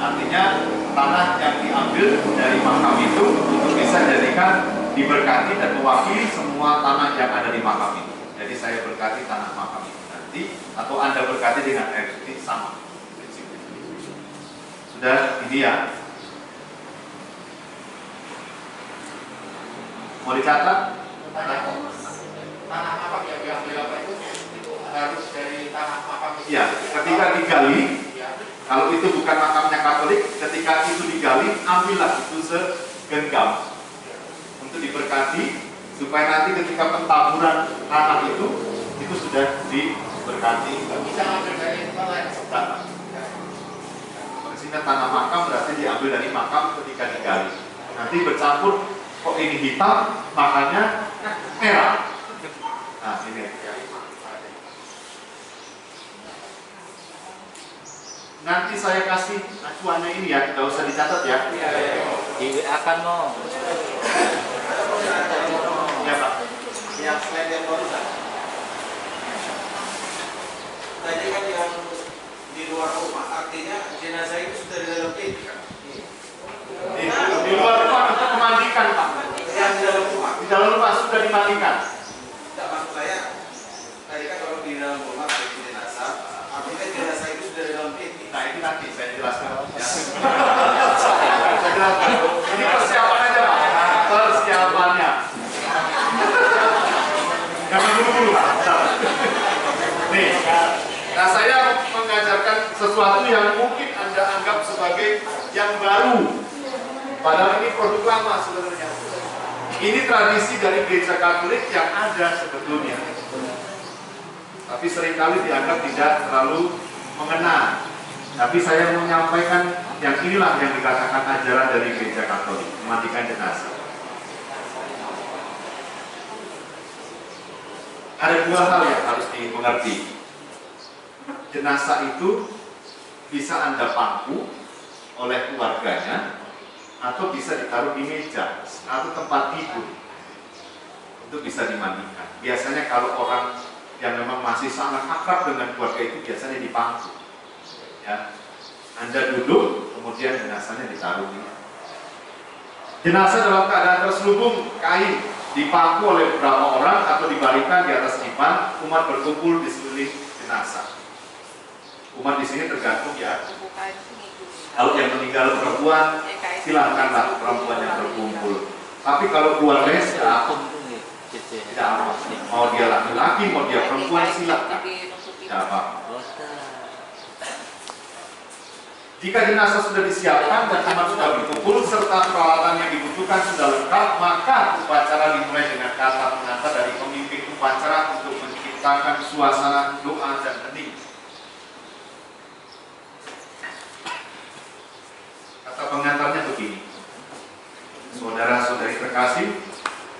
Artinya tanah yang diambil dari makam itu untuk bisa jadikan diberkati dan mewakili semua tanah yang ada di makam itu. Jadi saya berkati tanah makam itu nanti, atau Anda berkati dengan air suci sama. Sudah ini ya. Mau dicatat? Tanah makam yang diambil apa itu harus dari tanah makam itu. Ya, ketika digali, kalau itu bukan makamnya Katolik, ketika itu digali, ambillah itu segenggam untuk diberkati, supaya nanti ketika pentaburan tanah itu sudah diberkati. Bisa ngambil dari tempat lain. Maksudnya tanah makam berarti diambil dari makam ketika digali. Nanti bercampur, kok ini hitam, makanya merah. Nah, ini. Nanti saya kasih acuannya ini ya, tidak usah dicatat ya. Di WA kan no. Ya Pak. Yang slide yang barusan. Tadi kan yang di luar rumah, artinya jenazah itu sudah di dalam peti kan? Di luar rumah untuk memandikan Pak. Yang di dalam rumah. Di dalam rumah sudah dimandikan. Tidak, maksud saya, tadi kan kalau di dalam rumah peti jenazah, artinya jenazah itu sudah di dalam peti. Nah itu nanti saya jelaskan. Ya. Saya jelaskan. Ini persiapan aja Pak. Persiapannya. Jangan buru-buru. Nih. Nah saya mengajarkan sesuatu yang mungkin Anda anggap sebagai yang baru. Padahal ini produk lama sebenarnya. Ini tradisi dari gereja Katolik yang ada sebetulnya. Tapi seringkali dianggap tidak terlalu mengena. Tapi saya mau menyampaikan yang inilah yang dikatakan ajaran dari gereja Katolik, memandikan jenazah. Ada dua hal yang harus dimengerti. Jenazah itu bisa Anda pangku oleh keluarganya, atau bisa ditaruh di meja atau tempat tidur untuk bisa dimandikan. Biasanya kalau orang yang memang masih sangat akrab dengan keluarga itu biasanya dipangku. Ya, Anda duduk, kemudian jenazahnya ditaruh di. Jenazah dalam keadaan terselubung kain dipangku oleh beberapa orang atau dibaringkan di atas dipan. Umat berkumpul di sekeliling jenazah. Umat di sini tergantung ya. Kalau yang meninggal perempuan, silahkanlah perempuan yang berkumpul. Tapi kalau keluarganya tidak apa. Mau dia laki-laki, mau dia perempuan, silahkan. Tidak apa. Jika jenazah sudah disiapkan dan umat sudah berkumpul serta peralatan yang dibutuhkan sudah lengkap, maka upacara dimulai dengan kata pengantar dari pemimpin upacara untuk menciptakan suasana doa dan hening. Kata pengantarnya begini: saudara-saudari terkasih,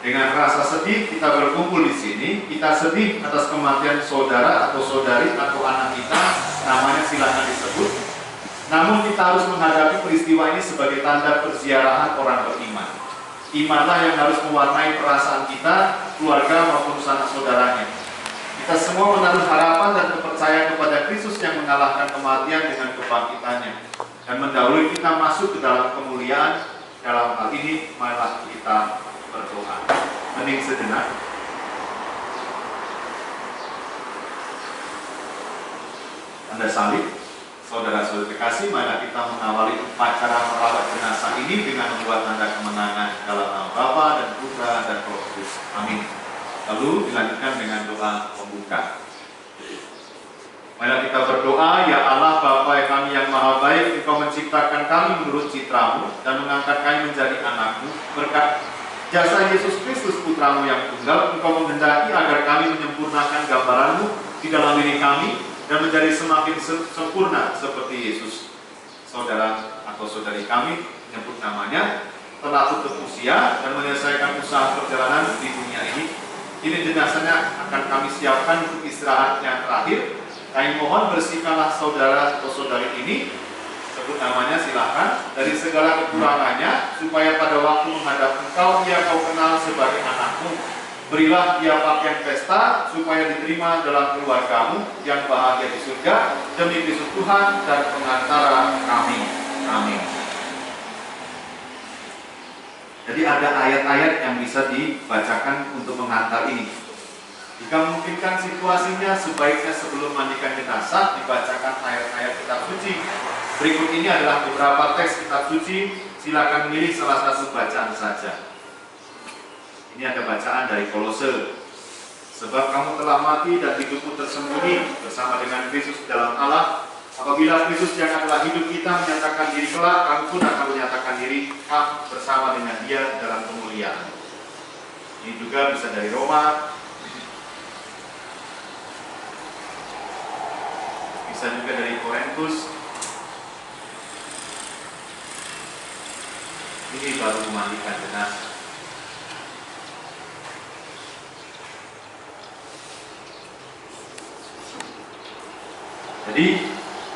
dengan rasa sedih kita berkumpul di sini. Kita sedih atas kematian saudara atau saudari atau anak kita, namanya silakan disebut. Namun kita harus menghadapi peristiwa ini sebagai tanda perziarahan orang beriman. Imanlah yang harus mewarnai perasaan kita, keluarga maupun sanak saudaranya. Kita semua menaruh harapan dan kepercayaan kepada Kristus yang mengalahkan kematian dengan kebangkitannya dan mendahului kita masuk ke dalam kemuliaan. Dalam hal ini, marilah kita berdoa. Hening sejenak. Anda salib, saudara-saudara terkasih, marilah kita mengawali upacara merawat jenazah ini dengan membuat tanda kemenangan dalam nama Bapa dan Putra dan Roh Kudus. Amin. Lalu dilanjutkan dengan doa pembuka. Marilah kita berdoa. Ya Allah, Bapa kami yang maha baik, Engkau menciptakan kami menurut citramu dan mengangkat kami menjadi anakmu. Berkat jasa Yesus Kristus Putramu yang tunggal, Engkau menghendaki agar kami menyempurnakan gambaranmu di dalam diri kami dan menjadi semakin sempurna seperti Yesus. Saudara atau saudari kami, menyebut namanya, telah tutup usia dan menyelesaikan usaha perjalanan di dunia ini. Ini jenazahnya akan kami siapkan untuk istirahat yang terakhir. Kami mohon bersihkanlah saudara atau saudari ini, sebut namanya silahkan, dari segala kekurangannya, supaya pada waktu menghadap Engkau dia Kau kenal sebagai anakmu. Berilah dia pakaian pesta, supaya diterima dalam keluargamu yang bahagia di surga, demi Kristus Tuhan dan pengantara kami. Amin. Jadi ada ayat-ayat yang bisa dibacakan untuk mengantar ini. Jika memungkinkan situasinya, sebaiknya sebelum mandikan jenazah dibacakan ayat-ayat kitab suci. Berikut ini adalah beberapa teks kitab suci. Silakan milih salah satu bacaan saja. Ini ada bacaan dari Kolose. Sebab kamu telah mati dan hidupmu tersembunyi bersama dengan Kristus dalam Allah. Apabila Kristus yang adalah hidup kita menyatakan diri kelak, kamu pun akan menyatakan diri bersama dengan Dia dalam kemuliaan. Ini juga bisa dari Roma. Bisa juga dari Korintus. Ini baru memandikan jenazah. Jadi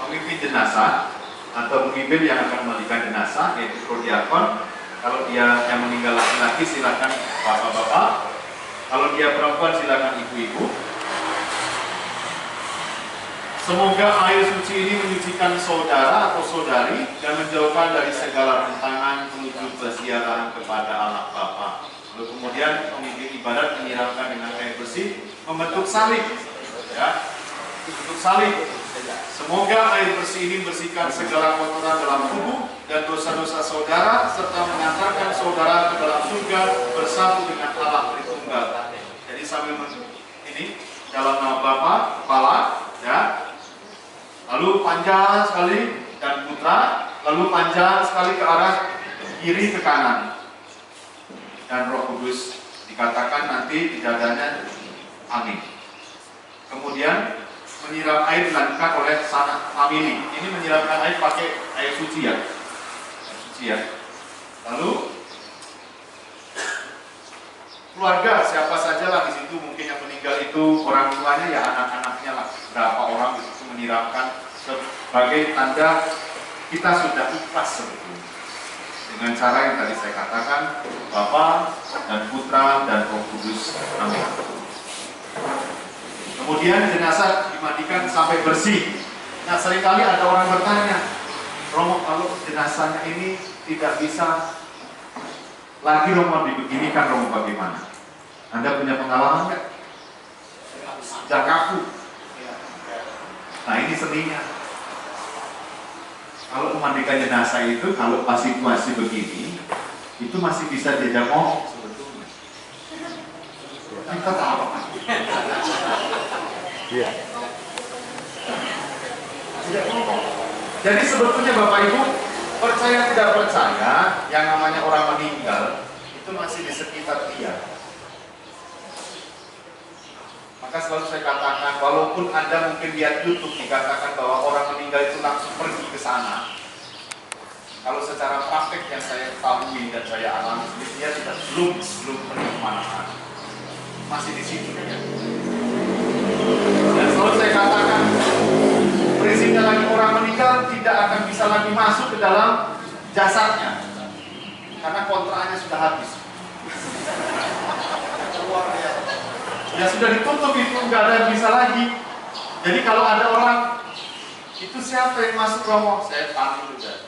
pemimpin jenazah atau pemimpin yang akan memandikan jenazah yaitu prodiakon. Kalau dia yang meninggal laki-laki silakan bapak-bapak. Kalau dia perempuan silakan ibu-ibu. Semoga air suci ini menyucikan saudara atau saudari dan menjauhkan dari segala rintangan menuju perziarahan kepada Allah Bapa. Lalu kemudian pemimpin ibadat menyiramkan dengan air bersih membentuk salib, ya, bentuk salib. Semoga air bersih ini membersihkan segala kotoran dalam tubuh dan dosa-dosa saudara serta mengantarkan saudara ke dalam surga bersatu dengan Allah Tritunggal. Jadi sambil ini dalam nama Bapa, Kepala, ya. Lalu panjang sekali dan putra, lalu panjang sekali ke arah kiri ke kanan. Dan Roh Kudus dikatakan nanti di dadanya, amin. Kemudian menyiram air dilakukan oleh sanak famili. Ini menyiramkan air pakai air suci ya. Air suci ya. Lalu keluarga siapa saja lah di situ, mungkin yang meninggal itu orang tuanya ya anak-anaknya lah, berapa orang di situ menyiramkan sebagai tanda kita sudah ikhlas sebetulnya dengan cara yang tadi saya katakan, Bapa dan Putra dan Roh Kudus. Amin. Kemudian jenazah dimandikan sampai bersih. Nah, seringkali ada orang bertanya, Romo, kalau jenazahnya ini tidak bisa lagi Romo dibeginikan, Romo bagaimana? Anda punya pengalaman nggak? Sudah kaku. Nah, ini seninya. Kalau memandikan jenazah itu, kalau situasi begini, itu masih bisa diajak ngomong sebetulnya. Kita tahu apa? Iya. Tidak ngomong. Jadi sebetulnya Bapak Ibu, percaya tidak percaya, yang namanya orang meninggal itu masih di sekitar dia. Maka selalu saya katakan, walaupun Anda mungkin lihat YouTube dikatakan bahwa orang meninggal itu langsung pergi ke sana, kalau secara praktek yang saya ketahui dan saya alami sendiri, dia tidak belum pergi kemana-mana, masih di sini ya. Dan selalu saya katakan, prinsipnya lagi orang meninggal tidak akan bisa lagi masuk ke dalam jasadnya, karena kontraknya sudah habis. Ya sudah ditutup itu, nggak ada yang bisa lagi. Jadi kalau ada orang, itu siapa yang masuk Romo? Setan itu kan.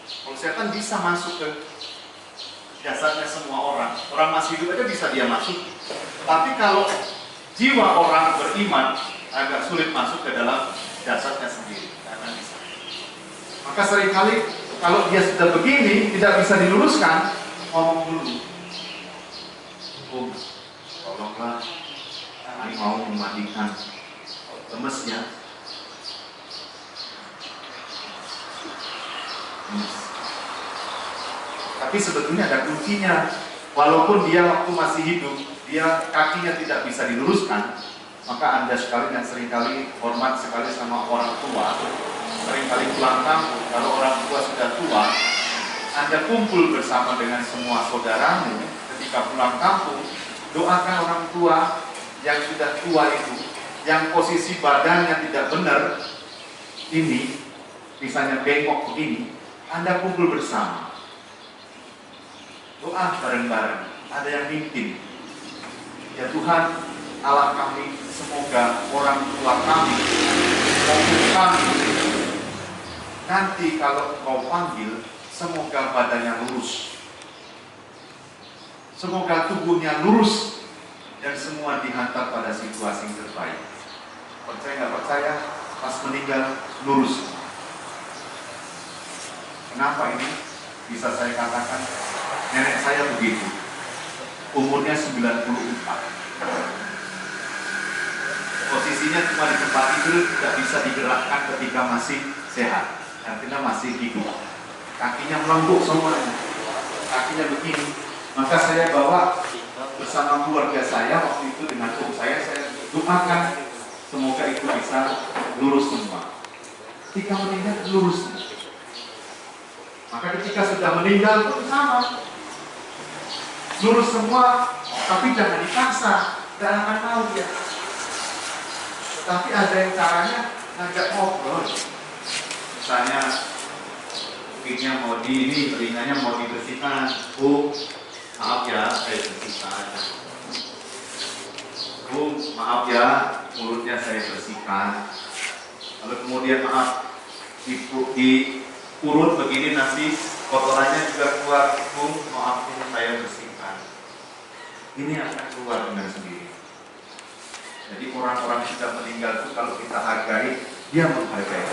Kalau setan bisa masuk ke jasadnya semua orang. Orang masih hidup aja bisa dia masuk. Tapi kalau jiwa orang beriman, agak sulit masuk ke dalam jasadnya sendiri. Karena bisa. Maka seringkali kalau dia sudah begini, tidak bisa diluruskan, ngomong dulu. Tolonglah, kami mau memandikan lemesnya. Tapi sebetulnya ada kuncinya. Walaupun dia waktu masih hidup, dia kakinya tidak bisa diluruskan, maka Anda sekalian yang seringkali hormat sekali sama orang tua, seringkali pulang kampung, kalau orang tua sudah tua, Anda kumpul bersama dengan semua saudaramu ketika pulang kampung. Doakan orang tua yang sudah tua itu, yang posisi badannya tidak benar, ini, misalnya bengkok begini, Anda kumpul bersama. Doa bareng-bareng, ada yang mimpin. Ya Tuhan, Allah kami, semoga orang tua kami, mobil kami, nanti kalau Kau panggil, semoga badannya lurus. Semoga tubuhnya lurus dan semua dihantar pada situasi yang terbaik. Percaya nggak percaya, pas meninggal lurus. Kenapa ini bisa saya katakan? Nenek saya begitu, umurnya 94. Posisinya cuma di tempat tidur, tidak bisa digerakkan ketika masih sehat, artinya masih hidup. Kakinya melengkung semuanya, kakinya begini. Maka saya bawa bersama keluarga saya waktu itu dengan saya doakan semoga itu bisa lurus semua. Ketika meninggal lurus. Maka ketika sudah meninggal itu sama, lurus semua, tapi jangan dipaksa, tidak akan tahu dia. Tetapi ada yang caranya ngajak ngobrol. Misalnya, mungkinnya mau ini telinganya mau dibersihkan, maaf ya, saya bersihkan. Maaf ya, mulutnya saya bersihkan. Lalu kemudian maaf, di urut begini nasi, kotorannya juga keluar. Maaf ini saya bersihkan. Ini akan keluar dengan sendiri. Jadi orang-orang yang sudah meninggal itu kalau kita hargai, dia menghargai.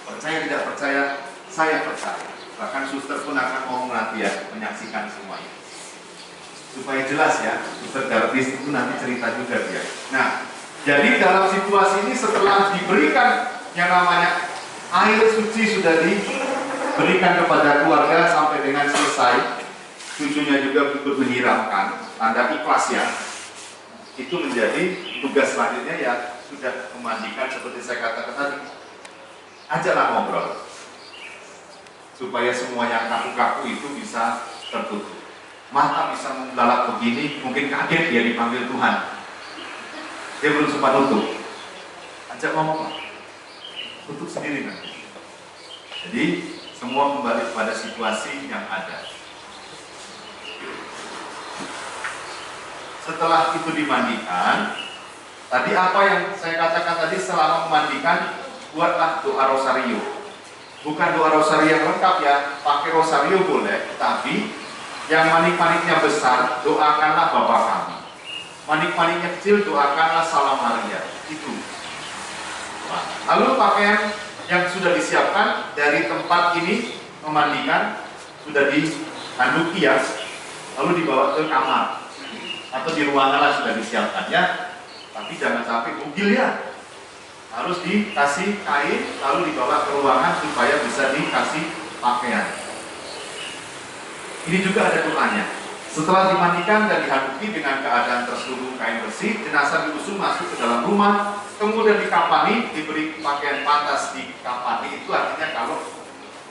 Percaya tidak percaya, saya percaya. Bahkan suster pun akan mau latihan, menyaksikan semuanya. Supaya jelas ya, suster Darwis itu nanti cerita juga dia. Nah, jadi dalam situasi ini setelah diberikan yang namanya air suci sudah diberikan kepada keluarga sampai dengan selesai, cucunya juga ikut menyiramkan, tanda ikhlas ya. Itu menjadi tugas selanjutnya ya sudah memandikan seperti saya katakan tadi. Ajalah ngobrol supaya semua yang kaku-kaku itu bisa tertutup. mata bisa membelalak begini, mungkin kaget dia dipanggil Tuhan. Dia belum sempat nutup. Ajak ngomong, tutup sendiri nanti. Jadi semua kembali pada situasi yang ada. Setelah itu dimandikan, tadi apa yang saya katakan tadi, selama memandikan buatlah doa rosario. Bukan doa rosario yang lengkap ya, pakai rosario boleh, tapi yang manik-maniknya besar, doakanlah Bapa kami. Manik-maniknya kecil, doakanlah Salam Maria. Itu. Lalu pakaian yang sudah disiapkan dari tempat ini memandikan sudah dihanduki ya, lalu dibawa ke kamar atau di ruangan lah sudah disiapkan ya. Tapi jangan sampai bugil ya. Harus dikasih kain lalu dibawa ke ruangan supaya bisa dikasih pakaian. Ini juga ada doanya. Setelah dimandikan dan dihanduki dengan keadaan terseluruh kain bersih, jenazah diusung masuk ke dalam rumah, kemudian dikapani, diberi pakaian pantas dikapani. Itu artinya kalau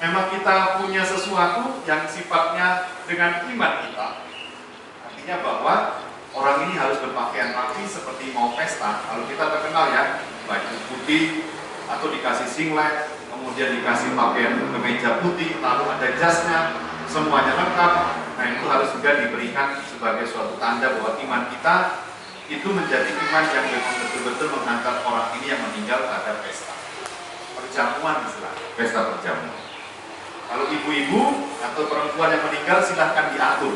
memang kita punya sesuatu yang sifatnya dengan iman kita, artinya bahwa orang ini harus berpakaian rapi seperti mau pesta. Kalau kita terkenal ya, baju putih atau dikasih singlet, kemudian dikasih pakaian kemeja putih, lalu ada jasnya, semuanya lengkap. Nah itu harus juga diberikan sebagai suatu tanda bahwa iman kita itu menjadi iman yang betul-betul menghantar orang ini yang meninggal pada pesta perjamuan, istilah pesta perjamuan. Kalau ibu-ibu atau perempuan yang meninggal silahkan diatur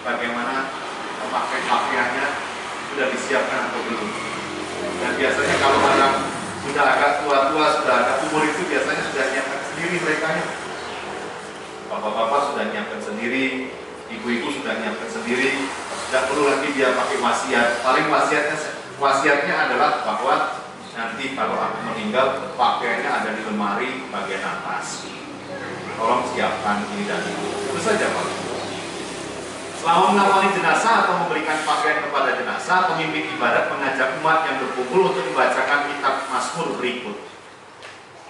bagaimana memakai pakaiannya, sudah disiapkan atau belum. Dan biasanya kalau orang sudah agak tua-tua, sudah agak umur itu biasanya sudah nyiapkan sendiri mereka. Bapak-bapak sudah nyiapkan sendiri, ibu-ibu sudah nyiapkan sendiri. Tidak perlu lagi dia pakai wasiat. Paling wasiatnya adalah bahwa nanti kalau aku meninggal pakaiannya ada di lemari bagian atas. Tolong siapkan ini dan itu. Itu saja Pak. Selama mengawali jenazah atau memberikan pakaian kepada jenazah, pemimpin ibadat mengajak umat yang berkumpul untuk membacakan kitab Mazmur berikut.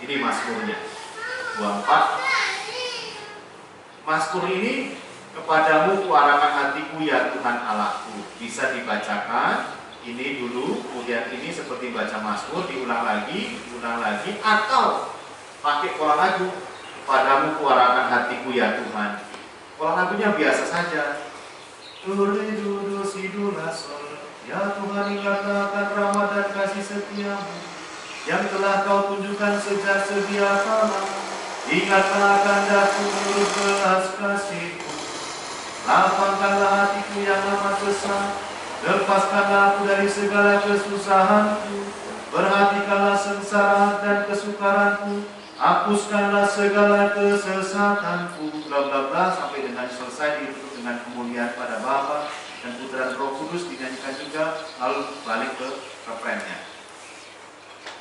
Ini Mazmurnya. 24. Mazmur ini, kepadamu kuarakan hatiku ya Tuhan Allahku. Bisa dibacakan ini dulu, kemudian ini seperti baca Mazmur, diulang lagi, atau pakai pola lagu. Kepadamu kuarakan hatiku ya Tuhan. Pola lagunya biasa saja. Ya Tuhan, ingatlah akan rahmat dan kasih setiamu yang telah kau tunjukkan sejak sedia kala. Ingatlah akan daku menurut belas kasihmu. Lapangkanlah hatiku yang amat besar. Lepaskanlah aku dari segala kesusahanku. Perhatikanlah sengsara dan kesukaranku. Hapuskanlah segala kesesatanku. Bla bla bla sampai dengan selesai ditutup dengan kemuliaan pada Bapa dan Putra dan Roh Kudus, dinyanyikan juga, lalu balik ke refrennya.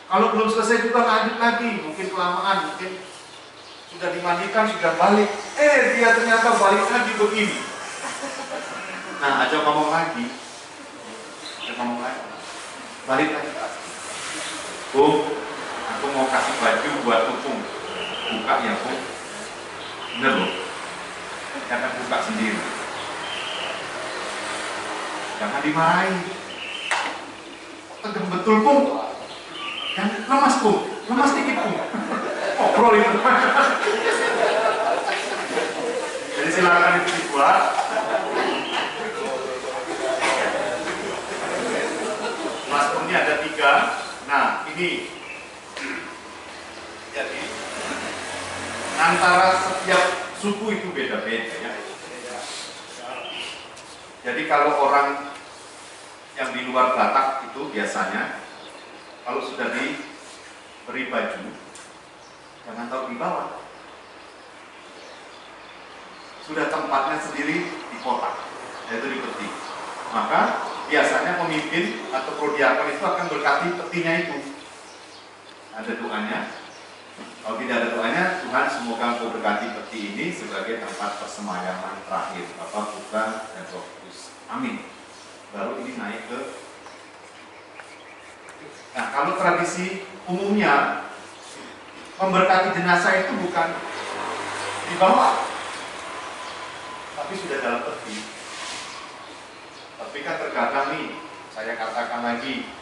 Kalau belum selesai juga lanjut lagi, mungkin kelamaan, mungkin sudah dimandikan, sudah balik, dia ternyata balik lagi begini. Nah, ajak ngomong lagi, balik lagi. Bu, aku mau kasih baju buat Tupung, buka ya Bu. Bener loh, jangan buka sendiri. Jangan dimarahi. Tegang betul Pung. Jangan lemas Pung, lemas dikit Pung. Ngobrol itu. Jadi silakan itu dibuat. Mazmurnya ada 3. Nah ini, jadi antara setiap suku itu beda-beda ya. Jadi kalau orang yang di luar Batak itu biasanya kalau sudah diberi baju, jangan taruh di bawah. Sudah tempatnya sendiri di kotak, yaitu di peti. Maka biasanya pemimpin atau prodiakon itu akan berkati petinya itu. Ada doanya. Kalau tidak ada doanya, Tuhan semoga Engkau berkati peti ini sebagai tempat persemayaman terakhir Bapa, Putra, dan Roh Kudus. Amin. Baru ini naik ke. Nah, kalau tradisi umumnya memberkati jenazah itu bukan di bawah. tapi sudah dalam peti. Tapi kan terkadang nih, saya katakan lagi,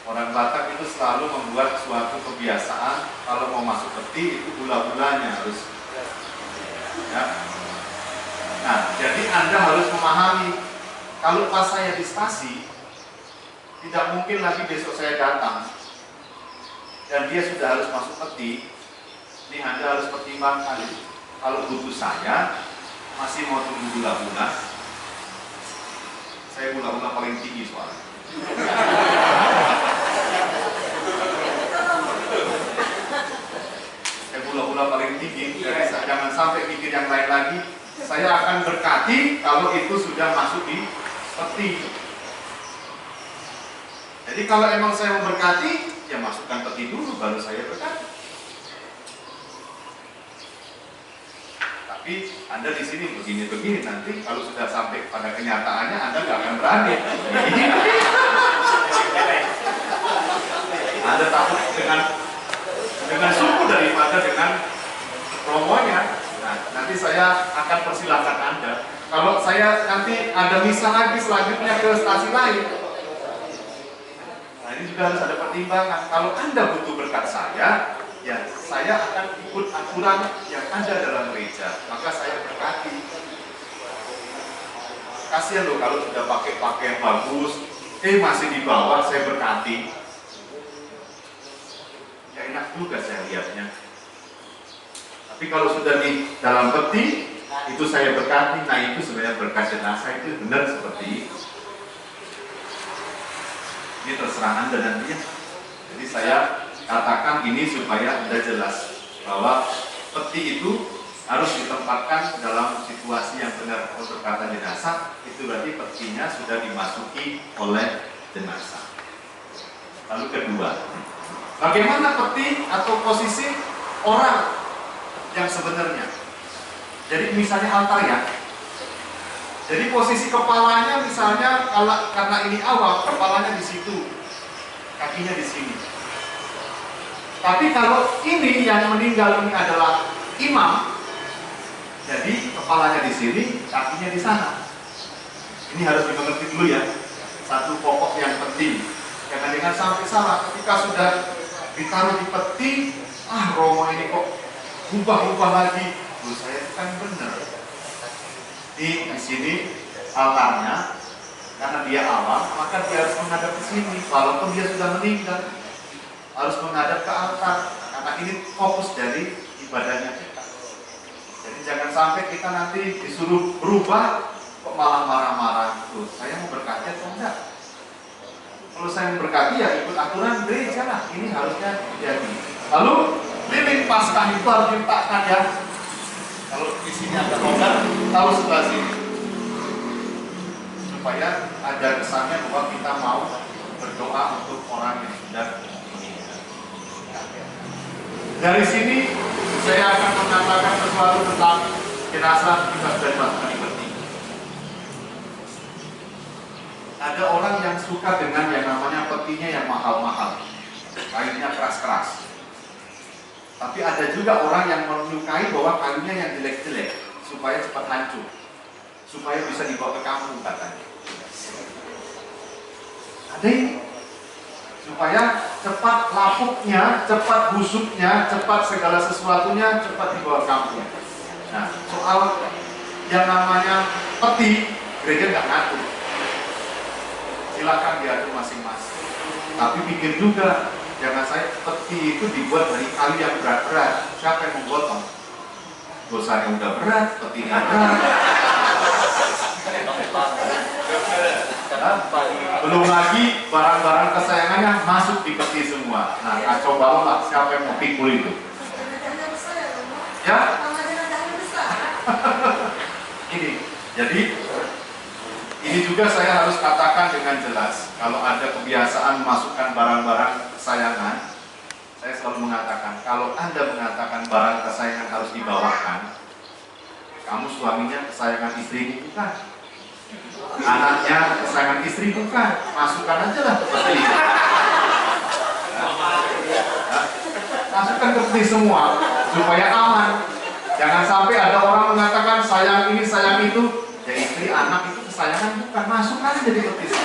orang Batak itu selalu membuat suatu kebiasaan kalau mau masuk peti itu gula-gulanya harus. Ya. Nah, jadi Anda harus memahami kalau pas saya di stasi, tidak mungkin lagi besok saya datang dan dia sudah harus masuk peti. Ini Anda harus pertimbangkan. Kalau butuh saya masih mau tunggu gula-gula, saya gula-gula paling tinggi soalnya. Saya gula-gula paling tinggi, jadi jangan sampai pikir yang lain lagi. Saya akan berkati kalau itu sudah masuk di peti. Jadi kalau emang saya mau berkati, ya masukkan peti dulu baru saya berkati. Tapi Anda di sini begini-begini, nanti kalau sudah sampai pada kenyataannya Anda nggak akan berani. Anda takut dengan suku daripada dengan promonya. Nah, nanti saya akan persilahkan Anda. Kalau saya nanti ada misa lagi selanjutnya ke stasi lain, nah ini juga harus ada pertimbangan. Kalau Anda butuh berkat saya, ya saya akan ikut aturan yang ada dalam gereja, maka saya berkati. Kasihan loh kalau sudah pakai pakaian bagus, masih di bawah saya berkati. Ya enak juga saya lihatnya. Tapi kalau sudah di dalam peti, itu saya berkati. Nah itu sebenarnya berkat jenazah itu benar seperti itu. Ini terserah Anda nantinya. Jadi saya katakan ini supaya Anda jelas bahwa peti itu harus ditempatkan dalam situasi yang benar. Kalau berkata jenazah, itu berarti petinya sudah dimasuki oleh jenazah. Lalu kedua, bagaimana peti atau posisi orang yang sebenarnya? Jadi misalnya altar ya. Jadi posisi kepalanya misalnya kalau karena ini awal, kepalanya di situ, kakinya di sini. Tapi kalau ini yang meninggal ini adalah imam, jadi kepalanya di sini, kakinya di sana. Ini harus dimengerti dulu ya. Satu pokok yang penting. Jangan sampai salah. Ketika sudah ditaruh di peti, Romo ini kok ubah-ubah lagi. Loh, saya kan benar. Di sini altarnya, karena dia awam, maka dia harus menghadap ke sini. Walaupun dia sudah meninggal, harus menghadap ke altar. Karena ini fokus dari ibadahnya kita. Jadi jangan sampai kita nanti disuruh berubah, kok malah marah-marah. Loh, saya mau berkati atau enggak? Kalau saya mau berkati ya ikut aturan gereja lah. Ini harusnya jadi. Lalu lilin Paskah itu harus diletakkan ya. Kalau di sini ada longgar, tahu sebelah sini. Supaya ada kesannya bahwa kita mau berdoa untuk orang yang sudah meninggal. Dari sini saya akan mengatakan sesuatu tentang jenazah kita sudah dimasukkan di peti. Ada orang yang suka dengan yang namanya petinya yang mahal-mahal, kayunya keras-keras. Tapi ada juga orang yang menyukai bahwa kayunya yang jelek-jelek supaya cepat hancur, supaya bisa dibawa ke kampung katanya. Ada ini supaya cepat lapuknya, cepat busuknya, cepat segala sesuatunya cepat dibawa ke kampung. Nah, soal yang namanya peti, gereja nggak ngatur. Silakan diatur masing-masing. Tapi pikir juga, jangan saya peti itu dibuat dari kayu yang berat-berat. Siapa yang memotong? Dosanya udah berat, petinya berat. Belum lagi barang-barang kesayangannya masuk di peti semua. Nah, kacau balau lah siapa yang mau pikul itu. Ya? Ini, jadi ini juga saya harus katakan dengan jelas. Kalau ada kebiasaan memasukkan barang-barang kesayangan, saya selalu mengatakan, kalau Anda mengatakan barang kesayangan harus dibawakan, kamu suaminya kesayangan istri bukan, anaknya kesayangan istri bukan, masukkan aja lah ke peti. Masukkan ke peti semua supaya aman. Jangan sampai ada orang mengatakan sayang ini sayang itu, ya istri anak itu kesayangan bukan, masuk aja jadi petisi.